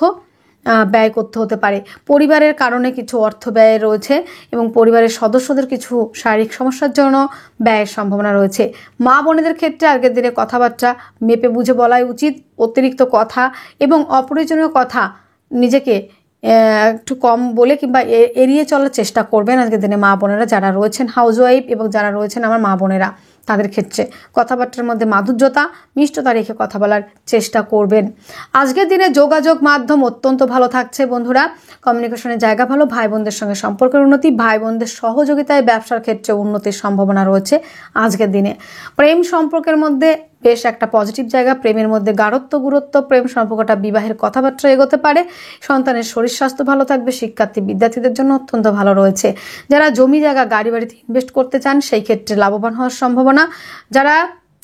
ব্যয় করতে হতে পারে। পরিবারের কারণে কিছু অর্থ ব্যয় রয়েছে এবং পরিবারের সদস্যদের কিছু শারীরিক সমস্যার জন্য ব্যয়ের সম্ভাবনা রয়েছে। মা বোনেদের ক্ষেত্রে আজকের দিনে কথাবার্তা মেপে বুঝে বলাই উচিত। অতিরিক্ত কথা এবং অপ্রয়োজনীয় কথা নিজেকে একটু কম বলে কিংবা এড়িয়ে চলার চেষ্টা করবেন আজকের দিনে মা বোনেরা যারা রয়েছেন হাউসওয়াইফ এবং যারা রয়েছেন আমার মা বোনেরা, তাদের ক্ষেত্রে কথাবার্তার মধ্যে মাধুর্যতা মিষ্টতা রেখে কথা বলার চেষ্টা করবেন। আজকের দিনে যোগাযোগ মাধ্যম অত্যন্ত ভালো থাকছে বন্ধুরা। কমিউনিকেশনের জায়গা ভালো, ভাই বোনদের সঙ্গে সম্পর্কের উন্নতি, ভাই বোনদের সহযোগিতায় ব্যবসার ক্ষেত্রে উন্নতির সম্ভাবনা রয়েছে আজকের দিনে। প্রেম সম্পর্কের মধ্যে বেশ একটা পজিটিভ জায়গা, প্রেমের মধ্যে গাঢ়ত্ব গুরুত্ব, প্রেম সম্পর্কটা বিবাহের কথাবার্তা এগোতে পারে। সন্তানের শরীর স্বাস্থ্য ভালো থাকবে, শিক্ষার্থী বিদ্যার্থীদের জন্য অত্যন্ত ভালো রয়েছে। যারা জমি জায়গা গাড়ি বাড়িতে ইনভেস্ট করতে চান সেই ক্ষেত্রে লাভবান হওয়ার সম্ভাবনা। যারা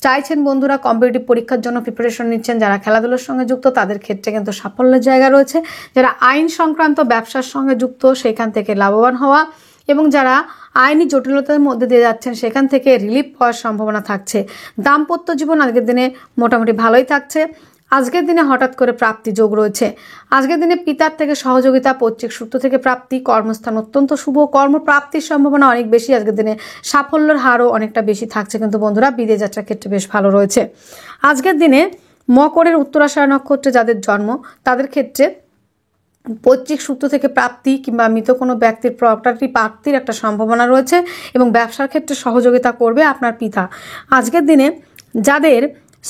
চাইছেন বন্ধুরা কম্পিটিটিভ পরীক্ষার জন্য প্রিপারেশন নিচ্ছেন, যারা খেলাধুলার সঙ্গে যুক্ত তাদের ক্ষেত্রে কিন্তু সাফল্যের জায়গা রয়েছে। যারা আইন সংক্রান্ত ব্যবসার সঙ্গে যুক্ত সেখান থেকে লাভবান হওয়া এবং যারা আইনি জটিলতার মধ্যে দিয়ে যাচ্ছেন সেখান থেকে রিলিফ হওয়ার সম্ভাবনা থাকছে। দাম্পত্য জীবন আজকের দিনে মোটামুটি ভালোই থাকছে। আজকের দিনে হঠাৎ করে প্রাপ্তি যোগ রয়েছে। আজকের দিনে পিতার থেকে সহযোগিতা, পৈতৃক সূত্র থেকে প্রাপ্তি, কর্মস্থান অত্যন্ত শুভ, কর্মপ্রাপ্তির সম্ভাবনা অনেক বেশি। আজকের দিনে সাফল্যের হারও অনেকটা বেশি থাকছে কিন্তু বন্ধুরা বিদেশ যাত্রার ক্ষেত্রে বেশ ভালো রয়েছে। আজকের দিনে মকরের উত্তরাষাঢ়া নক্ষত্রে যাদের জন্ম তাদের ক্ষেত্রে পৈতৃক সূত্র থেকে প্রাপ্তি কিংবা মৃত কোনো ব্যক্তির প্রপার্টি প্রাপ্তির একটা সম্ভাবনা রয়েছে এবং ব্যবসার ক্ষেত্রে সহযোগিতা করবে আপনার পিতা। আজকের দিনে যাদের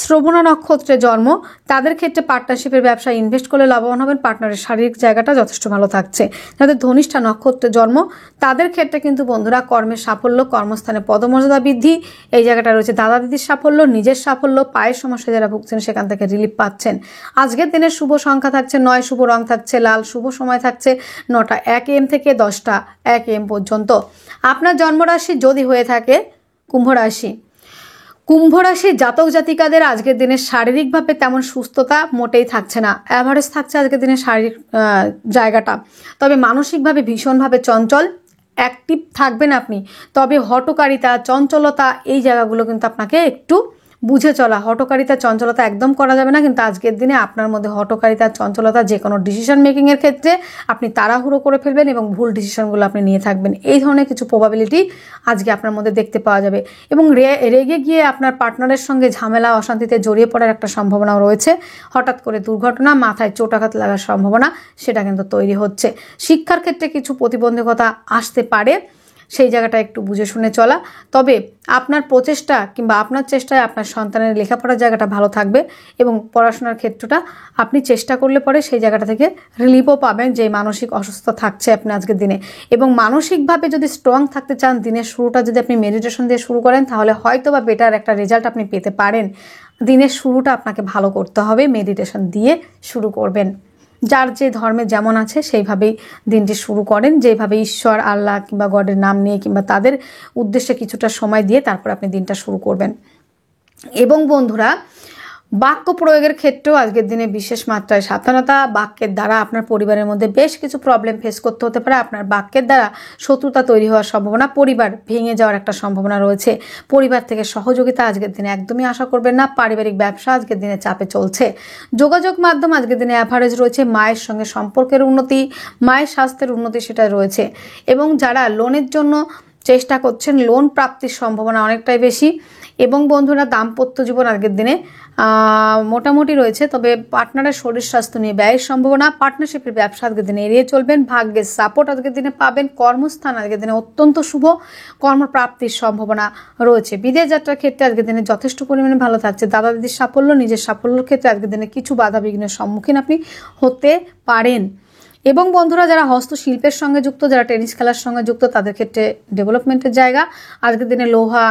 শ্রবণা নক্ষত্রে জন্ম তাদের ক্ষেত্রে পার্টনারশিপের ব্যবসায় ইনভেস্ট করলে লাভবান হবেন। পার্টনারের শারীরিক জায়গাটা যথেষ্ট ভালো থাকছে। যাদের ধনিষ্ঠা নক্ষত্রে জন্ম তাদের ক্ষেত্রে কিন্তু বন্ধুরা কর্মের সাফল্য, কর্মস্থানে পদমর্যাদা বৃদ্ধি এই জায়গাটা রয়েছে। দাদা দিদির সাফল্য, নিজের সাফল্য, পায়ের সমস্যা যারা ভুগছেন সেখান থেকে রিলিফ পাচ্ছেন। আজকের দিনের শুভ সংখ্যা থাকছে 9, শুভ রং থাকছে লাল, শুভ সময় থাকছে 9টা 1 AM থেকে 10টা 1 AM পর্যন্ত। আপনার জন্মরাশি যদি হয়ে থাকে কুম্ভ রাশি, কুম্ভ রাশির জাতক জাতিকাদের আজকের দিনে শারীরিকভাবে তেমন সুস্থতা মোটেই থাকছে না, অ্যাভারেজ থাকছে আজকের দিনে শারীরিক জায়গাটা। তবে মানসিকভাবে ভীষণভাবে চঞ্চল, অ্যাক্টিভ থাকবেন আপনি। তবে হঠকারিতা, চঞ্চলতা এই জায়গাগুলো কিন্তু আপনাকে একটু বুঝে চলা। হঠকারিতা, চঞ্চলতা একদম করা যাবে না, কিন্তু আজকের দিনে আপনার মধ্যে হঠকারিতা, চঞ্চলতা যে কোনো ডিসিশন মেকিংয়ের ক্ষেত্রে আপনি তাড়াহুড়ো করে ফেলবেন এবং ভুল ডিসিশনগুলো আপনি নিয়ে থাকবেন। এই ধরনের কিছু প্রবাবিলিটি আজকে আপনার মধ্যে দেখতে পাওয়া যাবে এবং রেগে গিয়ে আপনার পার্টনারের সঙ্গে ঝামেলা অশান্তিতে জড়িয়ে পড়ার একটা সম্ভাবনাও রয়েছে। হঠাৎ করে দুর্ঘটনা, মাথায় চোটাঘাত লাগার সম্ভাবনা সেটা কিন্তু তৈরি হচ্ছে। শিক্ষার ক্ষেত্রে কিছু প্রতিবন্ধকতা আসতে পারে, সেই জায়গাটা একটু বুঝে শুনে চলা। তবে আপনার প্রচেষ্টা কিংবা আপনার চেষ্টায় আপনার সন্তানের লেখাপড়ার জায়গাটা ভালো থাকবে এবং পড়াশোনার ক্ষেত্রটা আপনি চেষ্টা করলে পরে সেই জায়গাটা থেকে রিলিফও পাবেন যে মানসিক অসুস্থতা থাকছে আপনি আজকের দিনে। এবং মানসিকভাবে যদি স্ট্রং থাকতে চান, দিনের শুরুটা যদি আপনি মেডিটেশন দিয়ে শুরু করেন তাহলে হয়তো বা বেটার একটা রেজাল্ট আপনি পেতে পারেন। দিনের শুরুটা আপনাকে ভালো করতে হবে, মেডিটেশন দিয়ে শুরু করবেন। যার যে ধর্মে যেমন আছে সেইভাবেই দিনটি শুরু করেন, যেভাবে ঈশ্বর, আল্লাহ কিংবা গডের নাম নিয়ে কিংবা তাদের উদ্দেশ্যে কিছুটা সময় দিয়ে তারপর আপনি দিনটা শুরু করবেন। এবং বন্ধুরা বাক্য প্রয়োগের ক্ষেত্রেও আজকের দিনে বিশেষ মাত্রায় সাবধানতা। বাক্যের দ্বারা আপনার পরিবারের মধ্যে বেশ কিছু প্রবলেম ফেস করতে হতে পারে। আপনার বাক্যের দ্বারা শত্রুতা তৈরি হওয়ার সম্ভাবনা, পরিবার ভেঙে যাওয়ার একটা সম্ভাবনা রয়েছে। পরিবার থেকে সহযোগিতা আজকের দিনে একদমই আশা করবেন না। পারিবারিক ব্যবসা আজকের দিনে চাপে চলছে। যোগাযোগ মাধ্যম আজকের দিনে অ্যাভারেজ রয়েছে। মায়ের সঙ্গে সম্পর্কের উন্নতি, মায়ের স্বাস্থ্যের উন্নতি সেটা রয়েছে। এবং যারা লোনের জন্য চেষ্টা করছেন লোন প্রাপ্তির সম্ভাবনা অনেকটাই বেশি। এবং বন্ধুরা দাম্পত্য জীবন আজকের দিনে মোটামুটি রয়েছে, তবে পার্টনারের শরীর স্বাস্থ্য নিয়ে ব্যয়ের সম্ভাবনা। পার্টনারশিপের ব্যবসা আজকের দিনে এড়িয়ে চলবেন। ভাগ্যের সাপোর্ট আজকের দিনে পাবেন। কর্মস্থান আজকের দিনে অত্যন্ত শুভ, কর্মপ্রাপ্তির সম্ভাবনা রয়েছে। বিদেশ যাত্রার ক্ষেত্রে আজকের দিনে যথেষ্ট পরিমাণে ভালো থাকছে। দাদা দিদির সাফল্য, নিজের সাফল্যের ক্ষেত্রে আজকের দিনে কিছু বাধা বিঘ্নের সম্মুখীন আপনি হতে পারেন। এবং বন্ধুরা যারা হস্তশিল্পের সঙ্গে যুক্ত, যারা টেনিস খেলার সঙ্গে যুক্ত তাদের ক্ষেত্রে ডেভেলপমেন্টের জায়গা। আজকের দিনে লোহা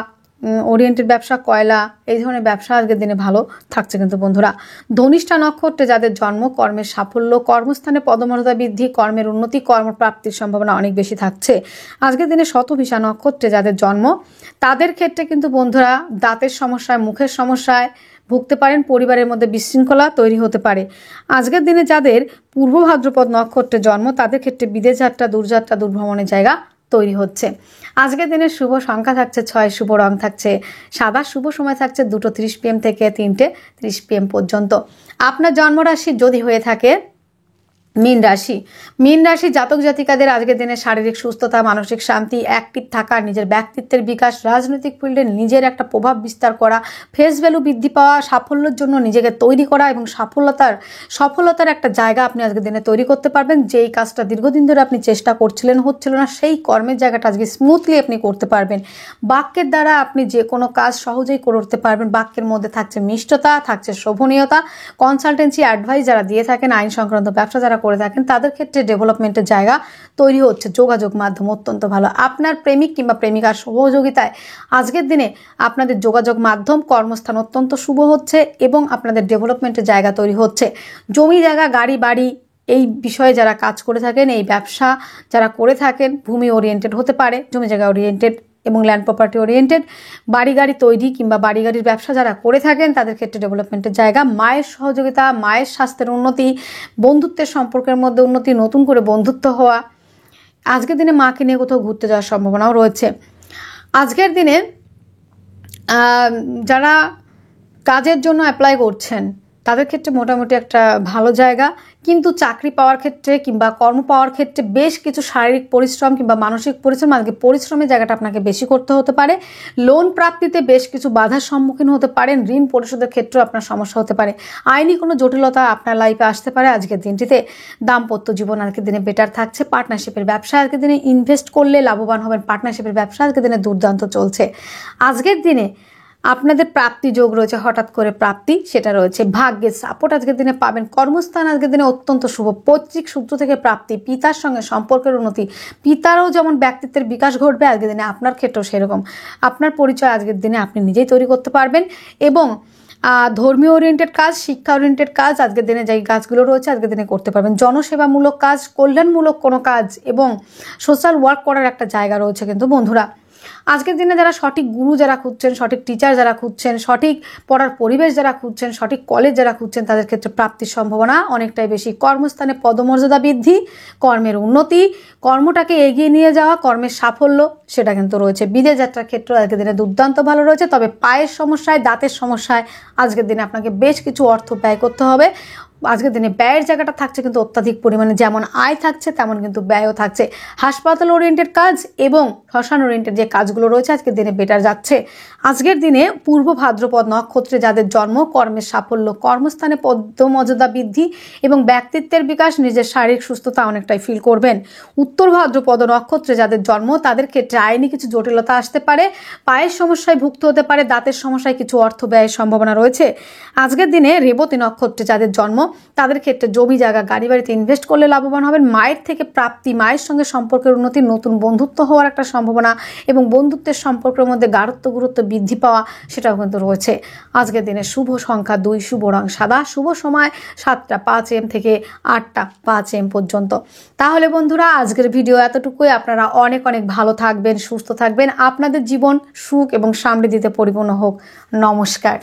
ওরিয়েন্টেড ব্যবসা, কয়লা এই ধরনের ব্যবসা আজকের দিনে ভালো থাকছে। কিন্তু বন্ধুরা ধনিষ্ঠা নক্ষত্রে যাদের জন্ম, কর্মের সাফল্য, কর্মস্থানে পদমর্যাদা বৃদ্ধি, কর্মের উন্নতি, কর্মপ্রাপ্তির সম্ভাবনা অনেক বেশি থাকছে। আজকের দিনে শতভিষা নক্ষত্রে যাদের জন্ম তাদের ক্ষেত্রে কিন্তু বন্ধুরা দাঁতের সমস্যায়, মুখের সমস্যায় ভুগতে পারেন। পরিবারের মধ্যে বিশৃঙ্খলা তৈরি হতে পারে। আজকের দিনে যাদের পূর্ব ভাদ্রপদ নক্ষত্রে জন্ম তাদের ক্ষেত্রে বিদেশ যাত্রা, দূরযাত্রা, দূরভ্রমণের জায়গা তৈরি হচ্ছে। আজকের দিনের শুভ সংখ্যা থাকছে 6, শুভ রং থাকছে সাদা, শুভ সময় থাকছে 2:30 PM থেকে 3:30 PM পর্যন্ত। আপনার জন্মরাশি যদি হয়ে থাকে মীন রাশি জাতক জাতিকাদের আজকের দিনে শারীরিক সুস্থতা, মানসিক শান্তি, অ্যাক্টিভ থাকা, নিজের ব্যক্তিত্বের বিকাশ, রাজনৈতিক ফিল্ডে নিজের একটা প্রভাব বিস্তার করা, ফেস ভ্যালু বৃদ্ধি পাওয়া, সাফল্যের জন্য নিজেকে তৈরি করা এবং সফলতার একটা জায়গা আপনি আজকের দিনে তৈরি করতে পারবেন। যেই কাজটা দীর্ঘদিন ধরে আপনি চেষ্টা করছিলেন, হচ্ছিল না, সেই কর্মের জায়গাটা আজকে স্মুথলি আপনি করতে পারবেন। বাক্যের দ্বারা আপনি যে কোনো কাজ সহজেই করে উঠতে পারবেন। বাক্যের মধ্যে থাকছে মিষ্টতা, থাকছে শোভনীয়তা। কনসালটেন্সি অ্যাডভাইস যারা দিয়ে থাকেন, আইন সংক্রান্ত ব্যবসা যারা করে থাকেন, তাদের ক্ষেত্রে ডেভেলপমেন্টের জায়গা তৈরি হচ্ছে। যোগাযোগ মাধ্যম অত্যন্ত ভালো। আপনার প্রেমিক কিংবা প্রেমিকার সহযোগিতায় আজকের দিনে আপনাদের যোগাযোগ মাধ্যম, কর্মস্থান অত্যন্ত শুভ হচ্ছে এবং আপনাদের ডেভেলপমেন্টের জায়গা তৈরি হচ্ছে। জমি জায়গা, গাড়ি বাড়ি, এই বিষয়ে যারা কাজ করে থাকেন, এই ব্যবসা যারা করে থাকেন, ভূমি ওরিয়েন্টেড হতে পারে, জমি জায়গা ওরিয়েন্টেড এবং ল্যান্ড প্রপার্টি ওরিয়েন্টেড, বাড়ি গাড়ি তৈরি কিংবা বাড়ি গাড়ির ব্যবসা যারা করে থাকেন, তাদের ক্ষেত্রে ডেভেলপমেন্টের জায়গা। মায়ের সহযোগিতা, মায়ের স্বাস্থ্যের উন্নতি, বন্ধুত্বের সম্পর্কের মধ্যে উন্নতি, নতুন করে বন্ধুত্ব হওয়া। আজকের দিনে মাকে নিয়ে কোথাও ঘুরতে যাওয়ার সম্ভাবনাও রয়েছে। আজকের দিনে যারা কাজের জন্য অ্যাপ্লাই করছেন, তাদের ক্ষেত্রে মোটামুটি একটা ভালো জায়গা, কিন্তু চাকরি পাওয়ার ক্ষেত্রে কিংবা কর্ম পাওয়ার ক্ষেত্রে বেশ কিছু শারীরিক পরিশ্রম কিংবা মানসিক পরিশ্রম, আজকে পরিশ্রমের জায়গাটা আপনাকে বেশি করতে হতে পারে। লোন প্রাপ্তিতে বেশ কিছু বাধার সম্মুখীন হতে পারেন। ঋণ পরিশোধের ক্ষেত্রেও আপনার সমস্যা হতে পারে। আইনি কোনো জটিলতা আপনার লাইফে আসতে পারে আজকের দিনটিতে। দাম্পত্য জীবন আজকের দিনে বেটার থাকছে। পার্টনারশিপের ব্যবসা আজকের দিনে ইনভেস্ট করলে লাভবান হবেন। পার্টনারশিপের ব্যবসা আজকের দিনে দুর্দান্ত চলছে। আজকের দিনে আপনাদের প্রাপ্তি যোগ রয়েছে, হঠাৎ করে প্রাপ্তি সেটা রয়েছে। ভাগ্যের সাপোর্ট আজকের দিনে পাবেন। কর্মস্থান আজকের দিনে অত্যন্ত শুভ। পৈতৃক সূত্র থেকে প্রাপ্তি, পিতার সঙ্গে সম্পর্কের উন্নতি, পিতারও যেমন ব্যক্তিত্বের বিকাশ ঘটবে আজকের দিনে, আপনার ক্ষেত্রেও সেরকম। আপনার পরিচয় আজকের দিনে আপনি নিজেই তৈরি করতে পারবেন এবং ধর্মীয় ওরিয়েন্টেড কাজ, শিক্ষা ওরিয়েন্টেড কাজ আজকের দিনে যেই কাজগুলো রয়েছে আজকের দিনে করতে পারবেন। জনসেবামূলক কাজ, কল্যাণমূলক কোনো কাজ এবং সোশ্যাল ওয়ার্ক করার একটা জায়গা রয়েছে কিন্তু বন্ধুরা। আজকের দিনে যারা সঠিক গুরু যারা খুঁজছেন, সঠিক টিচার যারা খুঁজছেন, সঠিক পড়ার পরিবেশ যারা খুঁজছেন, সঠিক কলেজ যারা খুঁজছেন, তাদের ক্ষেত্রে প্রাপ্তির সম্ভাবনা অনেকটাই বেশি। কর্মস্থানে পদমর্যাদা বৃদ্ধি, কর্মের উন্নতি, কর্মটাকে এগিয়ে নিয়ে যাওয়া, কর্মের সাফল্য সেটা কিন্তু রয়েছে। বিদেশ যাত্রার ক্ষেত্রে আজকের দিনে দুর্দান্ত ভালো রয়েছে। তবে পায়ের সমস্যায়, দাঁতের সমস্যায় আজকের দিনে আপনাকে বেশ কিছু অর্থ ব্যয় করতে হবে। আজকের দিনে ব্যয়ের জায়গাটা থাকছে কিন্তু অত্যাধিক পরিমাণে। যেমন আয় থাকছে তেমন কিন্তু ব্যয়ও থাকছে। হাসপাতাল ওরিয়েন্টেড কাজ এবং শ্মশান ওরিয়েন্টেড যে কাজগুলো রয়েছে আজকের দিনে বেটার যাচ্ছে। আজকের দিনে পূর্ব ভাদ্রপদ নক্ষত্রে যাদের জন্ম, কর্মের সাফল্য, কর্মস্থানে পদমর্যাদা বৃদ্ধি এবং ব্যক্তিত্বের বিকাশ, নিজের শারীরিক সুস্থতা অনেকটাই ফিল করবেন। উত্তর ভাদ্রপদ নক্ষত্রে যাদের জন্ম, তাদের ক্ষেত্রে আইনি কিছু জটিলতা আসতে পারে, পায়ের সমস্যায় ভুগতে হতে পারে, দাঁতের সমস্যায় কিছু অর্থ ব্যয়ের সম্ভাবনা রয়েছে। আজকের দিনে রেবতী নক্ষত্রে যাদের জন্ম, তাদের ক্ষেত্রে জমি জায়গা, গাড়ি বাড়িতে ইনভেস্ট করলে লাভবান হবেন। মায়ের থেকে প্রাপ্তি, মায়ের সঙ্গে সম্পর্কের উন্নতি, নতুন বন্ধুত্ব হওয়ার একটা সম্ভাবনা এবং বন্ধুত্বের সম্পর্কের মধ্যে গাঢ়ত্ব গুরুত্ব বৃদ্ধি পাওয়া সেটাও কিন্তু রয়েছে। আজকের দিনে শুভ সংখ্যা 2, শুভ রং সাদা, শুভ সময় 7টা 5 AM থেকে 8টা 5 AM পর্যন্ত। তাহলে বন্ধুরা আজকের ভিডিও এতটুকুই। আপনারা অনেক অনেক ভালো থাকবেন, সুস্থ থাকবেন, আপনাদের জীবন সুখ এবং সমৃদ্ধিতে পরিপূর্ণ হোক। নমস্কার।